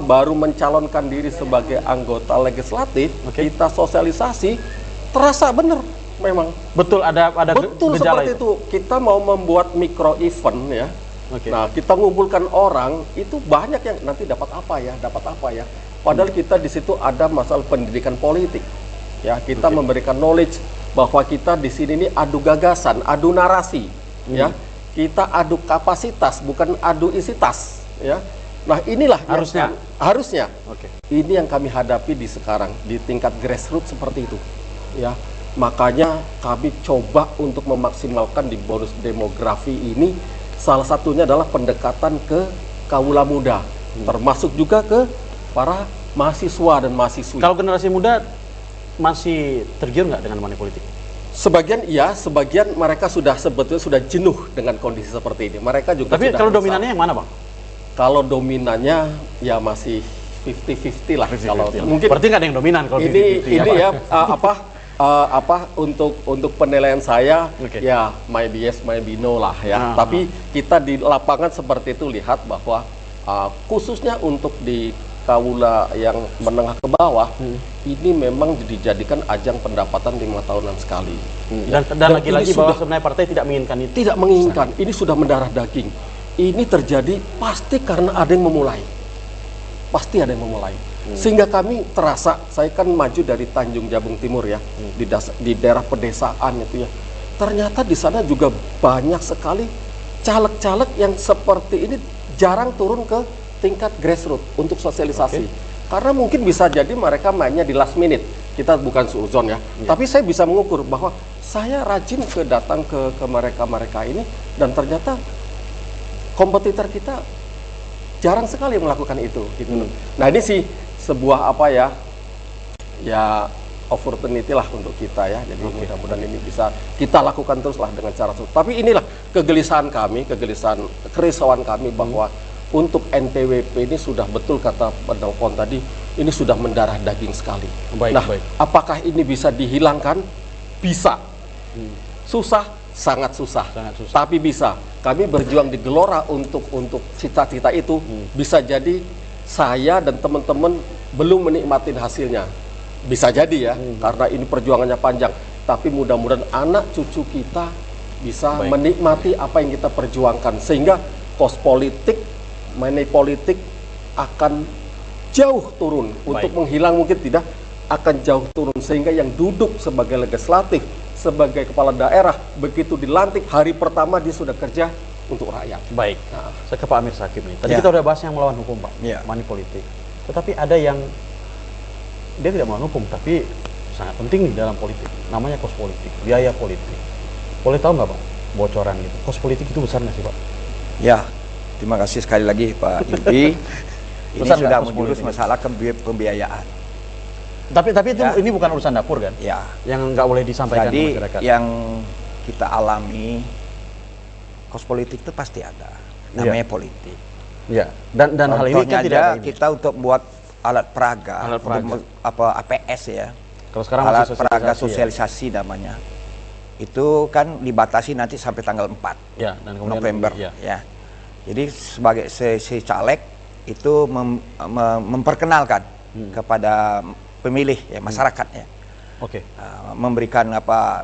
[SPEAKER 4] baru mencalonkan diri sebagai anggota legislatif,
[SPEAKER 1] Oke.
[SPEAKER 4] kita sosialisasi, terasa bener memang.
[SPEAKER 1] Betul ada
[SPEAKER 4] Betul
[SPEAKER 1] gejala
[SPEAKER 4] seperti itu. Kita mau membuat micro event ya.
[SPEAKER 1] Oke.
[SPEAKER 4] Nah, kita ngumpulkan orang itu banyak yang nanti dapat apa ya. Padahal kita di situ ada masalah pendidikan politik. Ya, kita memberikan knowledge bahwa kita di sini ini adu gagasan, adu narasi, ya. Kita adu kapasitas, bukan adu isi tas, ya. Nah, inilah yang harusnya.
[SPEAKER 1] Oke.
[SPEAKER 4] Ini yang kami hadapi di sekarang di tingkat grassroots seperti itu, ya. Makanya kami coba untuk memaksimalkan di bonus demografi ini. Salah satunya adalah pendekatan ke kaula muda, termasuk juga ke para mahasiswa dan mahasiswi.
[SPEAKER 1] Kalau generasi muda masih tergiur nggak dengan money politik?
[SPEAKER 4] Sebagian iya, sebagian mereka sebetulnya sudah jenuh dengan kondisi seperti ini. Mereka juga.
[SPEAKER 1] Tapi
[SPEAKER 4] sudah
[SPEAKER 1] kalau
[SPEAKER 4] resah.
[SPEAKER 1] dominannya yang mana, Bang?
[SPEAKER 4] Kalau dominannya ya masih 50-50 lah. Kalau mungkin
[SPEAKER 1] Berarti nggak ada yang dominan kalau
[SPEAKER 4] ini
[SPEAKER 1] 50-50
[SPEAKER 4] ini ya untuk penilaian saya
[SPEAKER 1] Oke.
[SPEAKER 4] ya maybe yes maybe no lah ya. Tapi kita di lapangan seperti itu lihat bahwa khususnya untuk di kaula yang menengah ke bawah ini memang dijadikan ajang pendapatan 5 tahunan sekali.
[SPEAKER 1] Dan lagi-lagi
[SPEAKER 4] ini
[SPEAKER 1] bahwa
[SPEAKER 4] sudah
[SPEAKER 1] sebenarnya partai tidak menginginkan itu.
[SPEAKER 4] tidak menginginkan. Ini sudah mendarah daging. Ini terjadi pasti karena ada yang memulai. Pasti ada yang memulai. Sehingga kami terasa, saya kan maju dari Tanjung Jabung Timur ya, di daerah pedesaan itu ya. Ternyata di sana juga banyak sekali caleg-caleg yang seperti ini jarang turun ke tingkat grassroots untuk sosialisasi. Karena mungkin bisa jadi mereka mainnya di last minute. Kita bukan suuzon ya. Tapi saya bisa mengukur bahwa saya rajin datang ke mereka-mereka ini dan ternyata kompetitor kita jarang sekali melakukan itu gitu. Nah, ini sih sebuah ya opportunity lah untuk kita ya. Jadi mudah-mudahan ini bisa kita lakukan teruslah dengan cara terus. Tapi inilah kegelisahan kami, kerisauan kami bahwa untuk NPWP ini sudah betul kata penelpon tadi, ini sudah mendarah daging sekali.
[SPEAKER 1] Baik.
[SPEAKER 4] Apakah ini bisa dihilangkan? Bisa. Susah, sangat susah. Tapi bisa. Kami berjuang di Gelora untuk cita-cita itu. Bisa jadi saya dan teman-teman belum menikmati hasilnya. Bisa jadi ya, karena ini perjuangannya panjang. Tapi mudah-mudahan anak cucu kita bisa menikmati apa yang kita perjuangkan. Sehingga kos politik, money politik akan jauh turun. Untuk menghilang mungkin tidak, akan jauh turun. Sehingga yang duduk sebagai legislatif, sebagai kepala daerah, begitu dilantik, hari pertama dia sudah kerja untuk rakyat.
[SPEAKER 1] Baik. Nah, saya ke Pak Amir Syakib nih. Tadi kita udah bahas yang melawan hukum, Pak. Money politik. Tetapi ada yang dia tidak melawan hukum, tapi sangat penting nih dalam politik. Namanya kos politik, biaya politik. Boleh tahu nggak, Pak, bocoran gitu? Kos politik itu besar nggak sih, Pak?
[SPEAKER 2] Ya, terima kasih sekali lagi Pak Yudi. Ini
[SPEAKER 1] Besar
[SPEAKER 2] sudah
[SPEAKER 1] nggak kos
[SPEAKER 2] menjurus
[SPEAKER 1] politik?
[SPEAKER 2] masalah pembiayaan.
[SPEAKER 1] Tapi itu ini bukan urusan dapur kan?
[SPEAKER 2] Ya.
[SPEAKER 1] Yang nggak boleh disampaikan ke
[SPEAKER 2] Jadi
[SPEAKER 1] masyarakat.
[SPEAKER 2] yang kita alami, kos politik itu pasti ada. Namanya politik.
[SPEAKER 1] Ya. Dan hal ini
[SPEAKER 2] Contohnya
[SPEAKER 1] kan tidak
[SPEAKER 2] aja
[SPEAKER 1] ada ini.
[SPEAKER 2] kita untuk buat alat peraga,
[SPEAKER 1] Alat peraga.
[SPEAKER 2] untuk APS ya.
[SPEAKER 1] Kalau sekarang
[SPEAKER 2] Alat
[SPEAKER 1] masih
[SPEAKER 2] peraga
[SPEAKER 1] ya.
[SPEAKER 2] sosialisasi namanya. Itu kan dibatasi nanti sampai tanggal 4
[SPEAKER 1] Ya, dan kemudian
[SPEAKER 2] November
[SPEAKER 1] ya.
[SPEAKER 2] ya. Jadi sebagai si caleg itu memperkenalkan kepada pemilih ya, masyarakat ya.
[SPEAKER 1] Oke.
[SPEAKER 2] Memberikan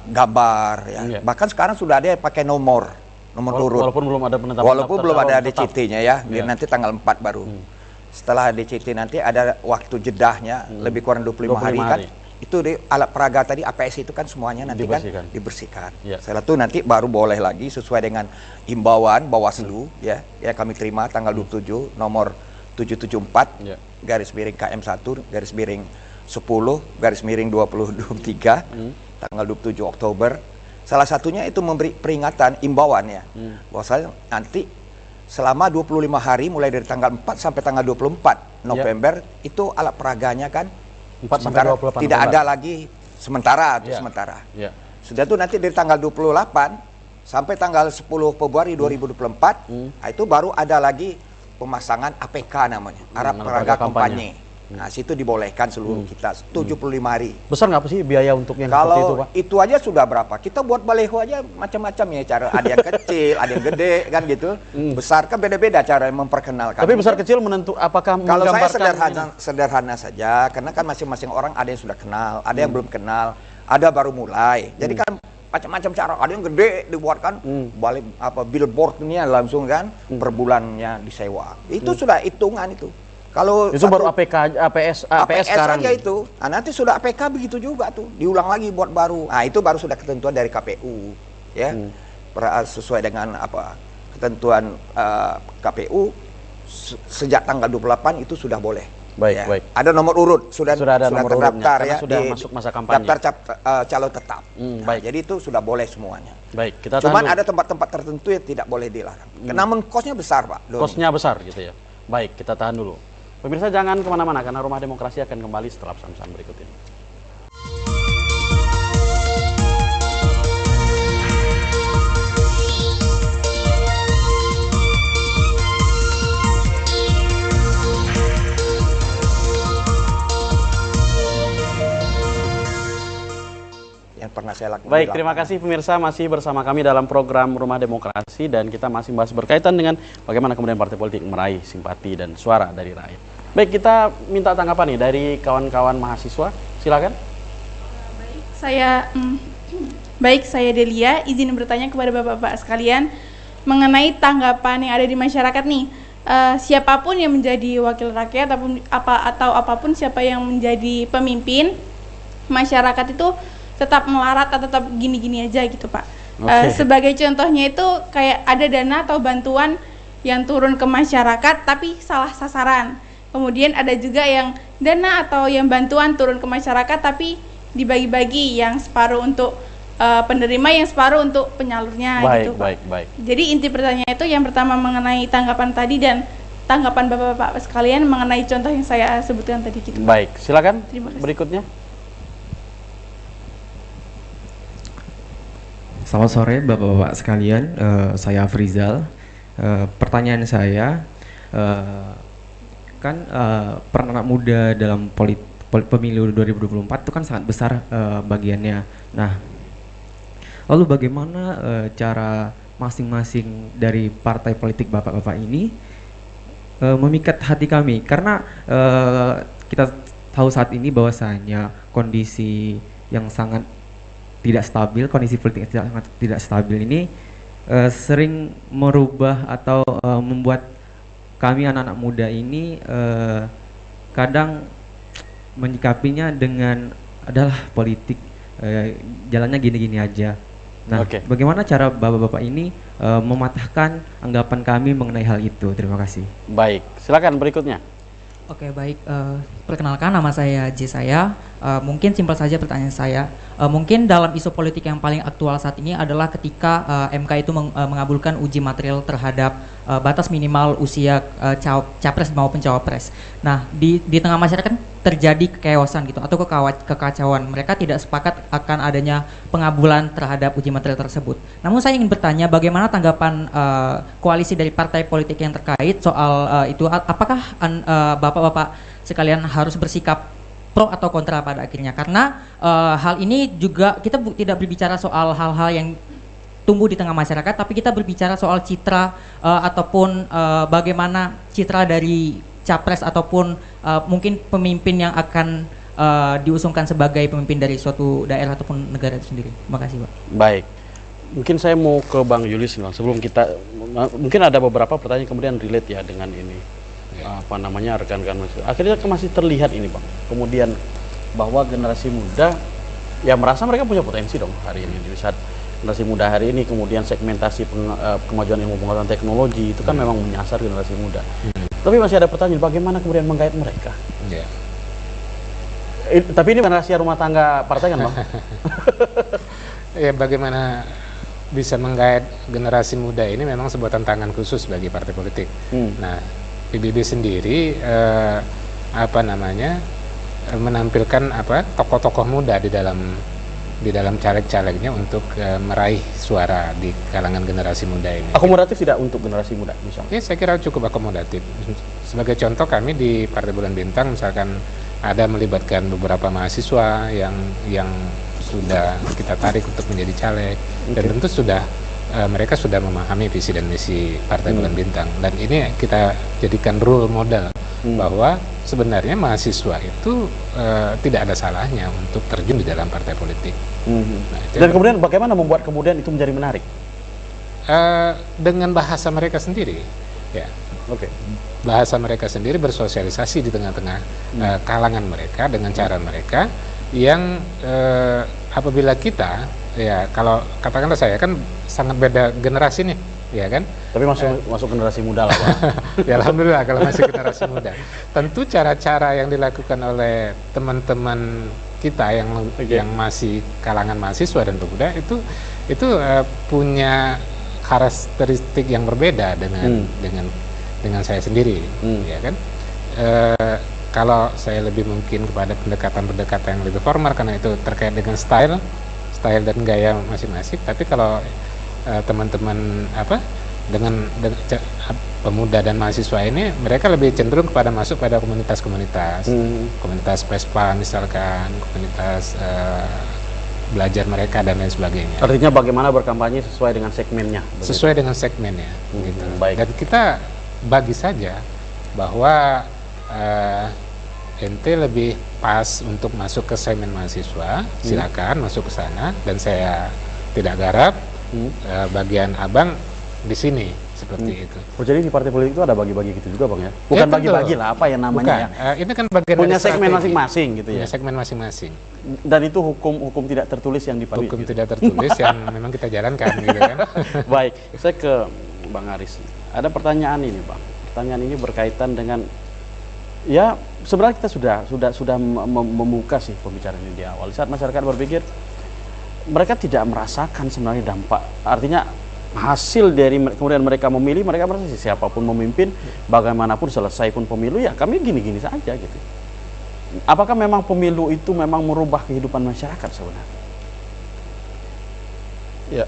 [SPEAKER 2] gambar ya.
[SPEAKER 1] Iya.
[SPEAKER 2] Bahkan sekarang sudah ada yang pakai nomor turun.
[SPEAKER 1] Walaupun belum ada penetapan.
[SPEAKER 2] Walaupun belum ada
[SPEAKER 1] tetap.
[SPEAKER 2] DCT-nya ya.
[SPEAKER 1] Iya.
[SPEAKER 2] Nanti tanggal 4 baru. Setelah DCT nanti ada waktu jedahnya lebih kurang 25 hari kan. Itu di alat peraga tadi APS itu kan semuanya nanti dibersihkan.
[SPEAKER 1] Iya.
[SPEAKER 2] Setelah itu nanti baru boleh lagi sesuai dengan imbauan Bawaslu ya kami terima tanggal 27 nomor 774 garis miring KM1 garis miring 10 garis miring 2023 tanggal 27 Oktober. Salah satunya itu memberi peringatan imbauan ya bahwasanya nanti selama 25 hari mulai dari tanggal 4 sampai tanggal 24 November itu alat peraganya kan
[SPEAKER 1] 4 sampai
[SPEAKER 2] sementara
[SPEAKER 1] 28
[SPEAKER 2] tidak
[SPEAKER 1] November.
[SPEAKER 2] ada lagi sementara itu
[SPEAKER 1] Ya.
[SPEAKER 2] sementara.
[SPEAKER 1] Ya.
[SPEAKER 2] Sudah tuh nanti dari tanggal 28 sampai tanggal 10 Februari 2024 nah, itu baru ada lagi pemasangan APK namanya, alat
[SPEAKER 1] alat
[SPEAKER 2] peraga
[SPEAKER 1] peraga kampanye.
[SPEAKER 2] kampanye. Nah, situ dibolehkan seluruh kita 75 hari.
[SPEAKER 1] Besar nggak sih biaya untuk yang seperti itu,
[SPEAKER 2] Kalau
[SPEAKER 1] Pak?
[SPEAKER 2] itu aja sudah berapa? Kita buat baleho aja macam-macam ya cara. Ada yang kecil, ada yang gede kan gitu. Besar kan beda-beda cara memperkenalkan.
[SPEAKER 1] Tapi besar kecil menentu apakah
[SPEAKER 2] Kalau saya
[SPEAKER 1] menggambarkan
[SPEAKER 2] sederhana saja, karena kan masing-masing orang ada yang sudah kenal, ada yang belum kenal, ada baru mulai. Jadi kan macam-macam cara. Ada yang gede dibuatkan, balik billboard ini langsung kan per bulannya disewa. Itu sudah hitungan itu. Kalau
[SPEAKER 1] itu baru APK APS sekarang
[SPEAKER 2] saja
[SPEAKER 1] nih.
[SPEAKER 2] itu. Nah, nanti sudah APK begitu juga tuh, diulang lagi buat baru. Nah, itu baru sudah ketentuan dari KPU, ya. Sesuai dengan ketentuan KPU sejak tanggal 28 itu sudah boleh.
[SPEAKER 1] Baik,
[SPEAKER 2] Ya.
[SPEAKER 1] baik.
[SPEAKER 2] Ada nomor urut, sudah
[SPEAKER 1] Sudah ada nomor urutnya,
[SPEAKER 2] terdaftar
[SPEAKER 1] karena
[SPEAKER 2] ya
[SPEAKER 1] sudah
[SPEAKER 2] di
[SPEAKER 1] masuk masa kampanye.
[SPEAKER 2] daftar calon tetap. Nah,
[SPEAKER 1] baik.
[SPEAKER 2] jadi itu sudah boleh semuanya.
[SPEAKER 1] Baik, kita
[SPEAKER 2] Cuman
[SPEAKER 1] tahan dulu.
[SPEAKER 2] ada tempat-tempat tertentu yang tidak boleh dilarang. Namun kosnya besar, Pak. Doni.
[SPEAKER 1] Kosnya besar gitu ya. Baik, kita tahan dulu. Pemirsa jangan kemana-mana karena Rumah Demokrasi akan kembali setelah pesan-pesan berikut ini.
[SPEAKER 2] Yang pernah saya lakukan.
[SPEAKER 1] Baik,
[SPEAKER 2] di
[SPEAKER 1] terima
[SPEAKER 2] lapangan.
[SPEAKER 1] kasih pemirsa masih bersama kami dalam program Rumah Demokrasi dan kita masih bahas berkaitan dengan bagaimana kemudian partai politik meraih simpati dan suara dari rakyat. Baik, kita minta tanggapan nih dari kawan-kawan mahasiswa. Silakan.
[SPEAKER 6] Saya Delia, izin bertanya kepada Bapak-Bapak sekalian mengenai tanggapan yang ada di masyarakat nih. Siapapun yang menjadi wakil rakyat atau apapun siapa yang menjadi pemimpin, masyarakat itu tetap melarat atau tetap gini-gini aja gitu, Pak.
[SPEAKER 1] Oke.
[SPEAKER 6] Sebagai contohnya itu kayak ada dana atau bantuan yang turun ke masyarakat tapi salah sasaran. Kemudian ada juga yang dana atau yang bantuan turun ke masyarakat tapi dibagi-bagi, yang separuh untuk penerima, yang separuh untuk penyalurnya gitu, Pak.
[SPEAKER 1] Baik.
[SPEAKER 6] Jadi inti pertanyaan itu yang pertama mengenai tanggapan tadi dan tanggapan Bapak-bapak sekalian mengenai contoh yang saya sebutkan tadi gitu.
[SPEAKER 1] Baik, silakan
[SPEAKER 6] Terima kasih.
[SPEAKER 1] berikutnya.
[SPEAKER 7] Selamat sore Bapak-bapak sekalian, saya Afrizal. Pertanyaan saya, peran anak muda dalam pemilu 2024 itu kan sangat besar bagiannya. Nah, lalu bagaimana cara masing-masing dari partai politik Bapak-bapak ini memikat hati kami? Karena kita tahu saat ini bahwasanya kondisi yang sangat tidak stabil, kondisi politik yang sangat tidak stabil ini sering merubah atau membuat kami anak-anak muda ini kadang menyikapinya dengan adalah politik jalannya gini-gini aja. Nah,
[SPEAKER 1] Oke.
[SPEAKER 7] bagaimana cara bapak-bapak ini mematahkan anggapan kami mengenai hal itu? Terima kasih.
[SPEAKER 1] Baik, silakan berikutnya.
[SPEAKER 8] Oke, baik. Perkenalkan, nama saya J. Mungkin simpel saja pertanyaan saya. Mungkin dalam isu politik yang paling aktual saat ini adalah ketika MK itu mengabulkan uji material terhadap batas minimal usia capres maupun cawapres. Nah, di tengah masyarakat terjadi kekeosan gitu atau kekacauan. Mereka tidak sepakat akan adanya pengabulan terhadap uji material tersebut. Namun saya ingin bertanya, bagaimana tanggapan koalisi dari partai politik yang terkait soal itu? Apakah bapak-bapak sekalian harus bersikap pro atau kontra pada akhirnya? Karena hal ini juga kita tidak berbicara soal hal-hal yang tumbuh di tengah masyarakat, tapi kita berbicara soal citra ataupun bagaimana citra dari capres ataupun mungkin pemimpin yang akan diusungkan sebagai pemimpin dari suatu daerah ataupun negara itu sendiri. Terima kasih, Pak.
[SPEAKER 1] Baik. Mungkin saya mau ke Bang Yulis nih, Bang. Sebelum kita mungkin ada beberapa pertanyaan kemudian relate ya dengan ini. Apa namanya rekan-rekan mahasiswa. Akhirnya masih terlihat ini, Bang. Kemudian bahwa generasi muda ya merasa mereka punya potensi dong hari ini. Di saat generasi muda hari ini kemudian segmentasi kemajuan ilmu pengetahuan teknologi itu kan memang menyasar generasi muda. Tapi masih ada pertanyaan bagaimana kemudian menggait mereka.
[SPEAKER 3] Ya.
[SPEAKER 1] Tapi ini bukan rahasia rumah tangga partai kan, Bang?
[SPEAKER 3] Ya, bagaimana bisa menggait generasi muda ini memang sebuah tantangan khusus bagi partai politik. Nah, PBB sendiri menampilkan tokoh-tokoh muda di dalam caleg-calegnya untuk meraih suara di kalangan generasi muda ini.
[SPEAKER 1] Akomodatif tidak untuk generasi muda misalnya?
[SPEAKER 3] Saya kira cukup akomodatif. Sebagai contoh, kami di Partai Bulan Bintang misalkan ada melibatkan beberapa mahasiswa yang sudah kita tarik untuk menjadi caleg, dan tentu mereka sudah memahami visi dan misi Partai Bulan Bintang, dan ini kita jadikan role model bahwa sebenarnya mahasiswa itu tidak ada salahnya untuk terjun di dalam partai politik. Nah,
[SPEAKER 1] dan kemudian bagaimana membuat kemudian itu menjadi menarik?
[SPEAKER 3] Dengan bahasa mereka sendiri, ya. Bahasa mereka sendiri, bersosialisasi di tengah-tengah kalangan mereka dengan cara mereka yang apabila kita, ya kalau katakanlah saya kan sangat beda generasi nih, ya kan?
[SPEAKER 1] Tapi masuk generasi muda lah, Pak.
[SPEAKER 3] Ya alhamdulillah kalau masih generasi muda. Tentu cara-cara yang dilakukan oleh teman-teman kita yang masih kalangan mahasiswa dan pemuda itu punya karakteristik yang berbeda dengan saya sendiri, ya kan? Kalau saya lebih mungkin kepada pendekatan-pendekatan yang lebih formal karena itu terkait dengan style dan gaya masing-masing. Tapi kalau teman-teman dengan pemuda dan mahasiswa ini, mereka lebih cenderung kepada masuk pada komunitas Vespa misalkan, komunitas belajar mereka dan lain sebagainya.
[SPEAKER 1] Artinya bagaimana berkampanye sesuai dengan segmennya?
[SPEAKER 3] Sesuai dengan segmennya, gitu.
[SPEAKER 1] Baik.
[SPEAKER 3] Dan kita bagi saja bahwa ente lebih pas untuk masuk ke segmen mahasiswa, silakan masuk ke sana, dan saya tidak garap. Bagian abang di sini seperti itu.
[SPEAKER 1] Jadi di partai politik itu ada bagi-bagi gitu juga, Bang ya? Bukan bagi-bagi lah, apa ya namanya?
[SPEAKER 3] Bukan.
[SPEAKER 1] Ya?
[SPEAKER 3] Ini kan bagian
[SPEAKER 1] punya
[SPEAKER 3] dari
[SPEAKER 1] segmen
[SPEAKER 3] strategi.
[SPEAKER 1] masing-masing gitu ya.
[SPEAKER 3] Punya segmen masing-masing.
[SPEAKER 1] Dan itu hukum tidak tertulis yang dipakai.
[SPEAKER 3] Hukum tidak tertulis yang memang kita jalankan gitu kan.
[SPEAKER 1] Baik, saya ke Bang Aris. Ada pertanyaan ini, Bang. Pertanyaan ini berkaitan dengan, ya sebenarnya kita sudah membuka sih pembicaraan ini di awal. Saat masyarakat berpikir, mereka tidak merasakan sebenarnya dampak. Artinya hasil dari kemudian mereka memilih, mereka merasa siapapun memimpin, bagaimanapun selesai pun pemilu, ya kami gini-gini saja gitu. Apakah memang pemilu itu memang merubah kehidupan masyarakat sebenarnya?
[SPEAKER 4] Ya,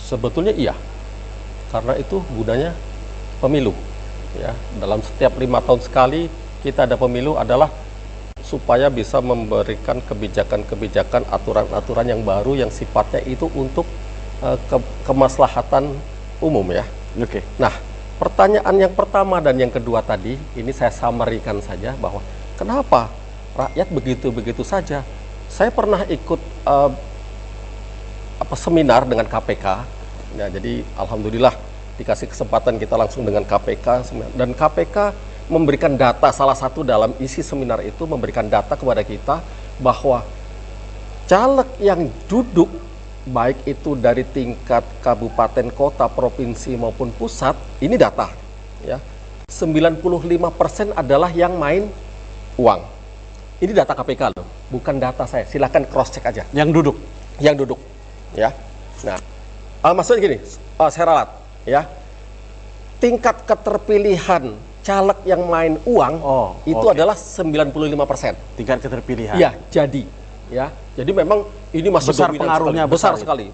[SPEAKER 4] sebetulnya iya. Karena itu gunanya pemilu. Ya, dalam setiap 5 tahun sekali kita ada pemilu adalah supaya bisa memberikan kebijakan-kebijakan, aturan-aturan yang baru yang sifatnya itu untuk kemaslahatan umum ya. Nah, pertanyaan yang pertama dan yang kedua tadi, ini saya summary-kan saja bahwa kenapa rakyat begitu-begitu saja. Saya pernah ikut seminar dengan KPK. Ya, jadi alhamdulillah dikasih kesempatan kita langsung dengan KPK, dan KPK memberikan data, salah satu dalam isi seminar itu memberikan data kepada kita bahwa caleg yang duduk baik itu dari tingkat kabupaten, kota, provinsi maupun pusat, ini data ya, 95% adalah yang main uang. Ini data KPK loh, bukan data saya. Silahkan cross check aja.
[SPEAKER 1] Yang duduk
[SPEAKER 4] ya. Nah, maksudnya gini, saya ralat ya, tingkat keterpilihan caleg yang main uang itu adalah 95%.
[SPEAKER 1] Tingkat keterpilihan.
[SPEAKER 4] Iya, jadi memang ini masih
[SPEAKER 1] besar pengaruhnya,
[SPEAKER 4] besar sekali,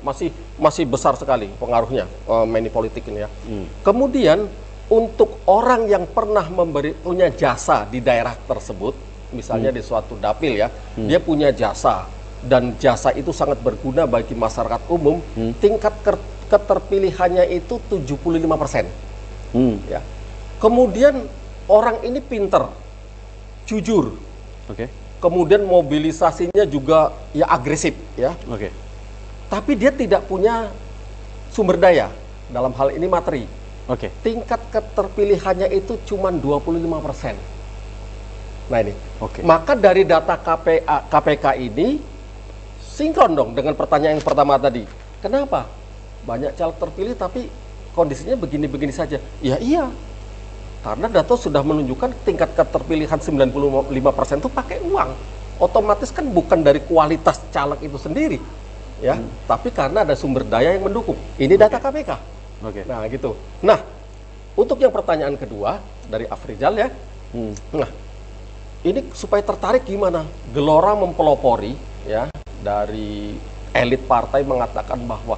[SPEAKER 4] masih besar sekali pengaruhnya money politik ini ya. Kemudian untuk orang yang pernah punya jasa di daerah tersebut, misalnya di suatu dapil ya, dia punya jasa dan jasa itu sangat berguna bagi masyarakat umum, tingkat keterpilihannya itu 75%. Ya. Kemudian orang ini pinter, jujur, kemudian mobilisasinya juga ya agresif ya. Tapi dia tidak punya sumber daya, dalam hal ini materi. Tingkat keterpilihannya itu cuma 25%. Nah ini, maka dari data KPK ini sinkron dong dengan pertanyaan yang pertama tadi. Kenapa banyak caleg terpilih tapi kondisinya begini-begini saja? Ya iya, karena data sudah menunjukkan tingkat keterpilihan 95% itu pakai uang. Otomatis kan bukan dari kualitas caleg itu sendiri, ya, tapi karena ada sumber daya yang mendukung. Ini data KPK.
[SPEAKER 1] Oke.
[SPEAKER 4] Nah, gitu. Nah, untuk yang pertanyaan kedua dari Afrizal ya. Nah, ini supaya tertarik gimana? Gelora mempelopori ya dari elit partai mengatakan bahwa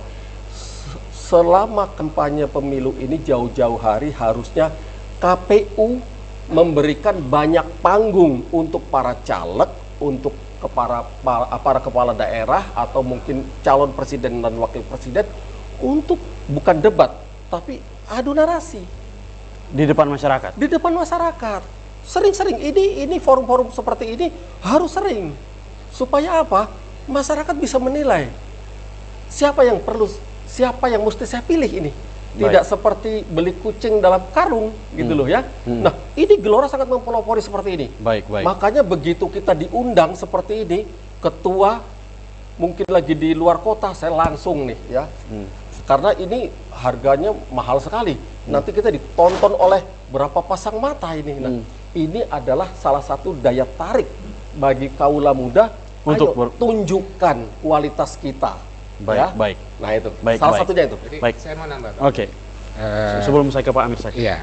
[SPEAKER 4] selama kampanye pemilu ini jauh-jauh hari harusnya KPU memberikan banyak panggung untuk para caleg, untuk para kepala daerah atau mungkin calon presiden dan wakil presiden untuk bukan debat tapi adu narasi
[SPEAKER 1] Di depan masyarakat.
[SPEAKER 4] di depan masyarakat. Sering-sering ini forum-forum seperti ini harus sering supaya apa? Masyarakat bisa menilai siapa yang mesti saya pilih ini. Tidak seperti beli kucing dalam karung gitu loh ya. Nah, ini Gelora sangat mempelopori seperti ini.
[SPEAKER 1] Baik.
[SPEAKER 4] Makanya begitu kita diundang seperti ini, ketua mungkin lagi di luar kota, saya langsung nih ya. Karena ini harganya mahal sekali. Nanti kita ditonton oleh berapa pasang mata ini. Nah, ini adalah salah satu daya tarik bagi kaula muda
[SPEAKER 1] Untuk
[SPEAKER 4] ayo tunjukkan kualitas kita.
[SPEAKER 1] Baik.
[SPEAKER 4] Nah, itu.
[SPEAKER 1] Baik,
[SPEAKER 4] salah
[SPEAKER 1] baik.
[SPEAKER 4] satunya itu.
[SPEAKER 3] Jadi
[SPEAKER 1] Baik.
[SPEAKER 3] saya mau nambah. Pak.
[SPEAKER 1] Oke. Sebelum saya ke Pak Amir Syakib.
[SPEAKER 3] Iya.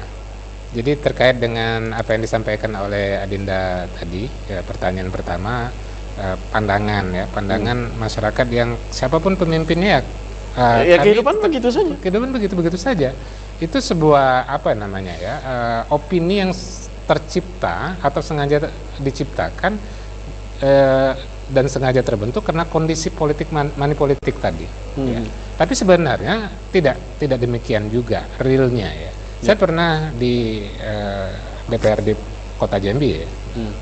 [SPEAKER 3] Jadi terkait dengan apa yang disampaikan oleh Adinda tadi, ya, pertanyaan pertama, pandangan masyarakat yang siapapun pemimpinnya
[SPEAKER 1] Ya
[SPEAKER 3] kami
[SPEAKER 1] kehidupan begitu saja.
[SPEAKER 3] kehidupan begitu saja. Itu sebuah opini yang tercipta atau sengaja diciptakan dan sengaja terbentuk karena kondisi politik money politik tadi. Ya. Tapi sebenarnya tidak demikian juga realnya ya. Saya pernah di DPRD Kota Jambi ya,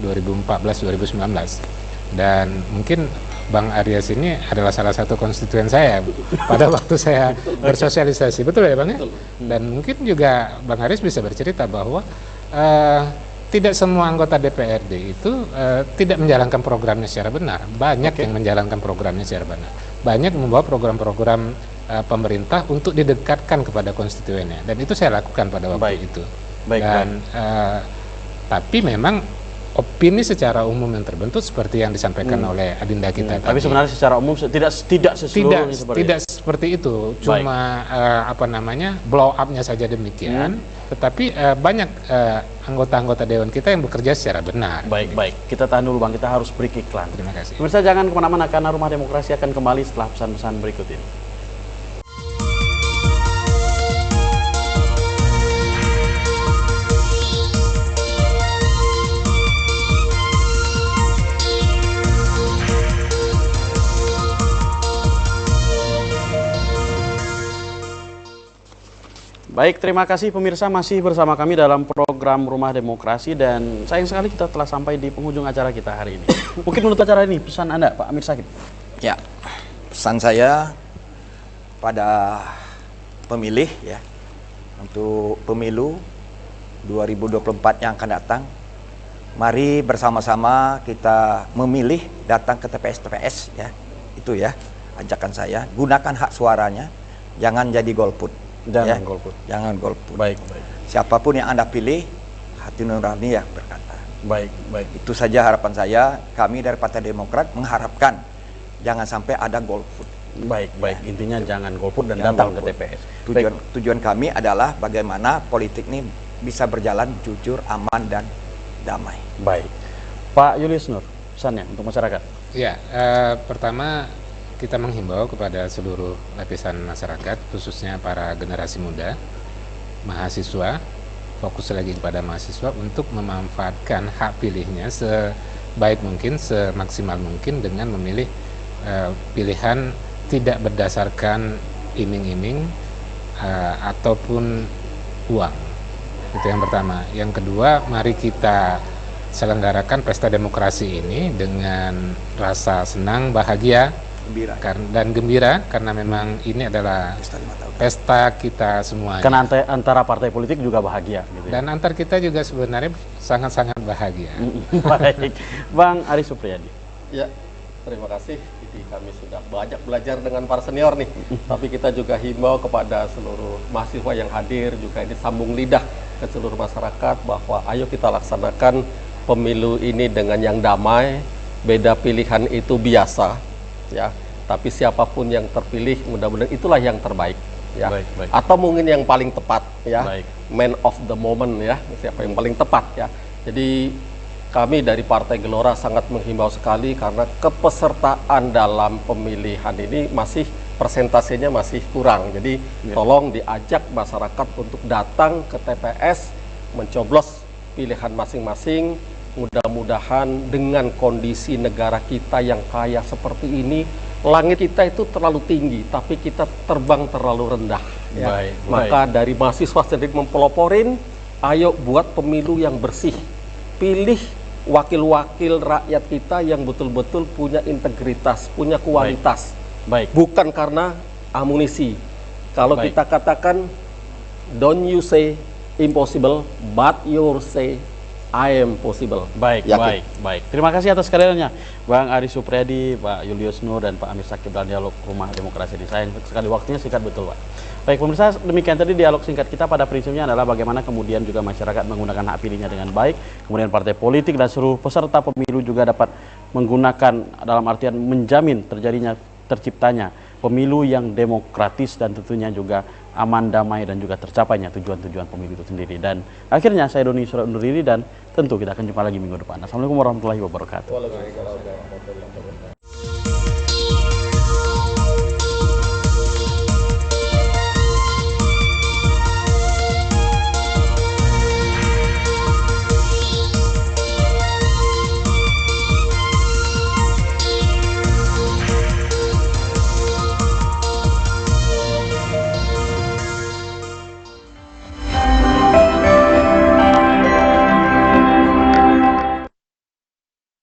[SPEAKER 3] 2014-2019 dan mungkin Bang Aryas ini adalah salah satu konstituen saya pada waktu saya bersosialisasi, betul ya Bang ya? Dan mungkin juga Bang Aryas bisa bercerita bahwa tidak semua anggota DPRD itu tidak menjalankan programnya secara benar. Banyak yang menjalankan programnya secara benar. Banyak membawa program-program pemerintah untuk didekatkan kepada konstituennya. Dan itu saya lakukan pada waktu itu. Dan tapi memang opini secara umum yang terbentuk seperti yang disampaikan oleh Adinda kita tadi.
[SPEAKER 1] Tapi sebenarnya secara umum tidak seseluruhnya
[SPEAKER 3] seperti itu. Cuma blow up-nya saja demikian. Tetapi banyak anggota-anggota dewan kita yang bekerja secara benar.
[SPEAKER 1] Baik. Kita tahan dulu Bang, kita harus break iklan.
[SPEAKER 3] Terima kasih.
[SPEAKER 1] Pemirsa jangan kemana-mana karena Rumah Demokrasi akan kembali setelah pesan-pesan berikut ini. Baik, terima kasih pemirsa masih bersama kami dalam program Rumah Demokrasi dan sayang sekali kita telah sampai di penghujung acara kita hari ini. Mungkin menutup acara ini pesan Anda Pak Amir Syakib.
[SPEAKER 2] Ya, pesan saya pada pemilih ya untuk pemilu 2024 yang akan datang, mari bersama-sama kita memilih, datang ke TPS ya, itu ya ajakan saya. Gunakan hak suaranya, jangan jadi golput.
[SPEAKER 1] Jangan
[SPEAKER 2] golput.
[SPEAKER 1] Baik.
[SPEAKER 2] Siapapun yang Anda pilih, hati nurani yang berkata.
[SPEAKER 1] Baik.
[SPEAKER 2] Itu saja harapan saya. Kami dari Partai Demokrat mengharapkan jangan sampai ada golput.
[SPEAKER 1] Baik. Intinya jangan golput dan datang ke TPS.
[SPEAKER 2] Tujuan kami adalah bagaimana politik ini bisa berjalan jujur, aman dan damai.
[SPEAKER 1] Baik. Pak Julius Nur, pesannya untuk masyarakat.
[SPEAKER 3] Ya, pertama kita menghimbau kepada seluruh lapisan masyarakat, khususnya para generasi muda, mahasiswa, fokus lagi kepada mahasiswa untuk memanfaatkan hak pilihnya sebaik mungkin, semaksimal mungkin dengan memilih pilihan tidak berdasarkan iming-iming ataupun uang. Itu yang pertama. Yang kedua, mari kita selenggarakan pesta demokrasi ini dengan rasa senang, bahagia, dan gembira karena memang ini adalah pesta kita semua.
[SPEAKER 1] Karena antara partai politik juga bahagia gitu ya.
[SPEAKER 3] Dan antar kita juga sebenarnya sangat-sangat bahagia.
[SPEAKER 1] Baik. Bang Ari Supriyadi.
[SPEAKER 4] Ya, terima kasih. Jadi kami sudah banyak belajar dengan para senior nih. Tapi kita juga himbau kepada seluruh mahasiswa yang hadir juga ini sambung lidah ke seluruh masyarakat bahwa ayo kita laksanakan pemilu ini dengan yang damai. Beda pilihan itu biasa. Ya, tapi siapapun yang terpilih mudah-mudahan itulah yang terbaik ya.
[SPEAKER 1] Baik.
[SPEAKER 4] Atau mungkin yang paling tepat ya.
[SPEAKER 1] Baik.
[SPEAKER 4] Man of the moment ya, siapa yang paling tepat ya. Jadi kami dari Partai Gelora sangat menghimbau sekali karena kepesertaan dalam pemilihan ini masih persentasenya masih kurang. Jadi tolong diajak masyarakat untuk datang ke TPS mencoblos pilihan masing-masing. Mudah-mudahan dengan kondisi negara kita yang kaya seperti ini, langit kita itu terlalu tinggi, tapi kita terbang terlalu rendah. Ya. Maka dari mahasiswa sendiri mempeloporin, ayo buat pemilu yang bersih. Pilih wakil-wakil rakyat kita yang betul-betul punya integritas, punya kualitas.
[SPEAKER 1] Baik.
[SPEAKER 4] Bukan karena amunisi. Kalau kita katakan, don't you say impossible, but you say I am possible.
[SPEAKER 1] Baik. Terima kasih atas kehadirannya, Bang Ari Supriyadi, Pak Julius Nur, dan Pak Amir Sakib dalam dialog Rumah Demokrasi di Sayang sekali waktunya singkat betul, Pak. Baik pemirsa, demikian tadi dialog singkat kita. Pada prinsipnya adalah bagaimana kemudian juga masyarakat menggunakan hak pilihnya dengan baik, kemudian partai politik dan seluruh peserta pemilu juga dapat menggunakan dalam artian menjamin terciptanya pemilu yang demokratis dan tentunya juga aman, damai, dan juga tercapainya tujuan-tujuan pemilu itu sendiri. Dan akhirnya saya Doni Surat undur diri dan tentu kita akan jumpa lagi minggu depan. Assalamualaikum warahmatullahi wabarakatuh.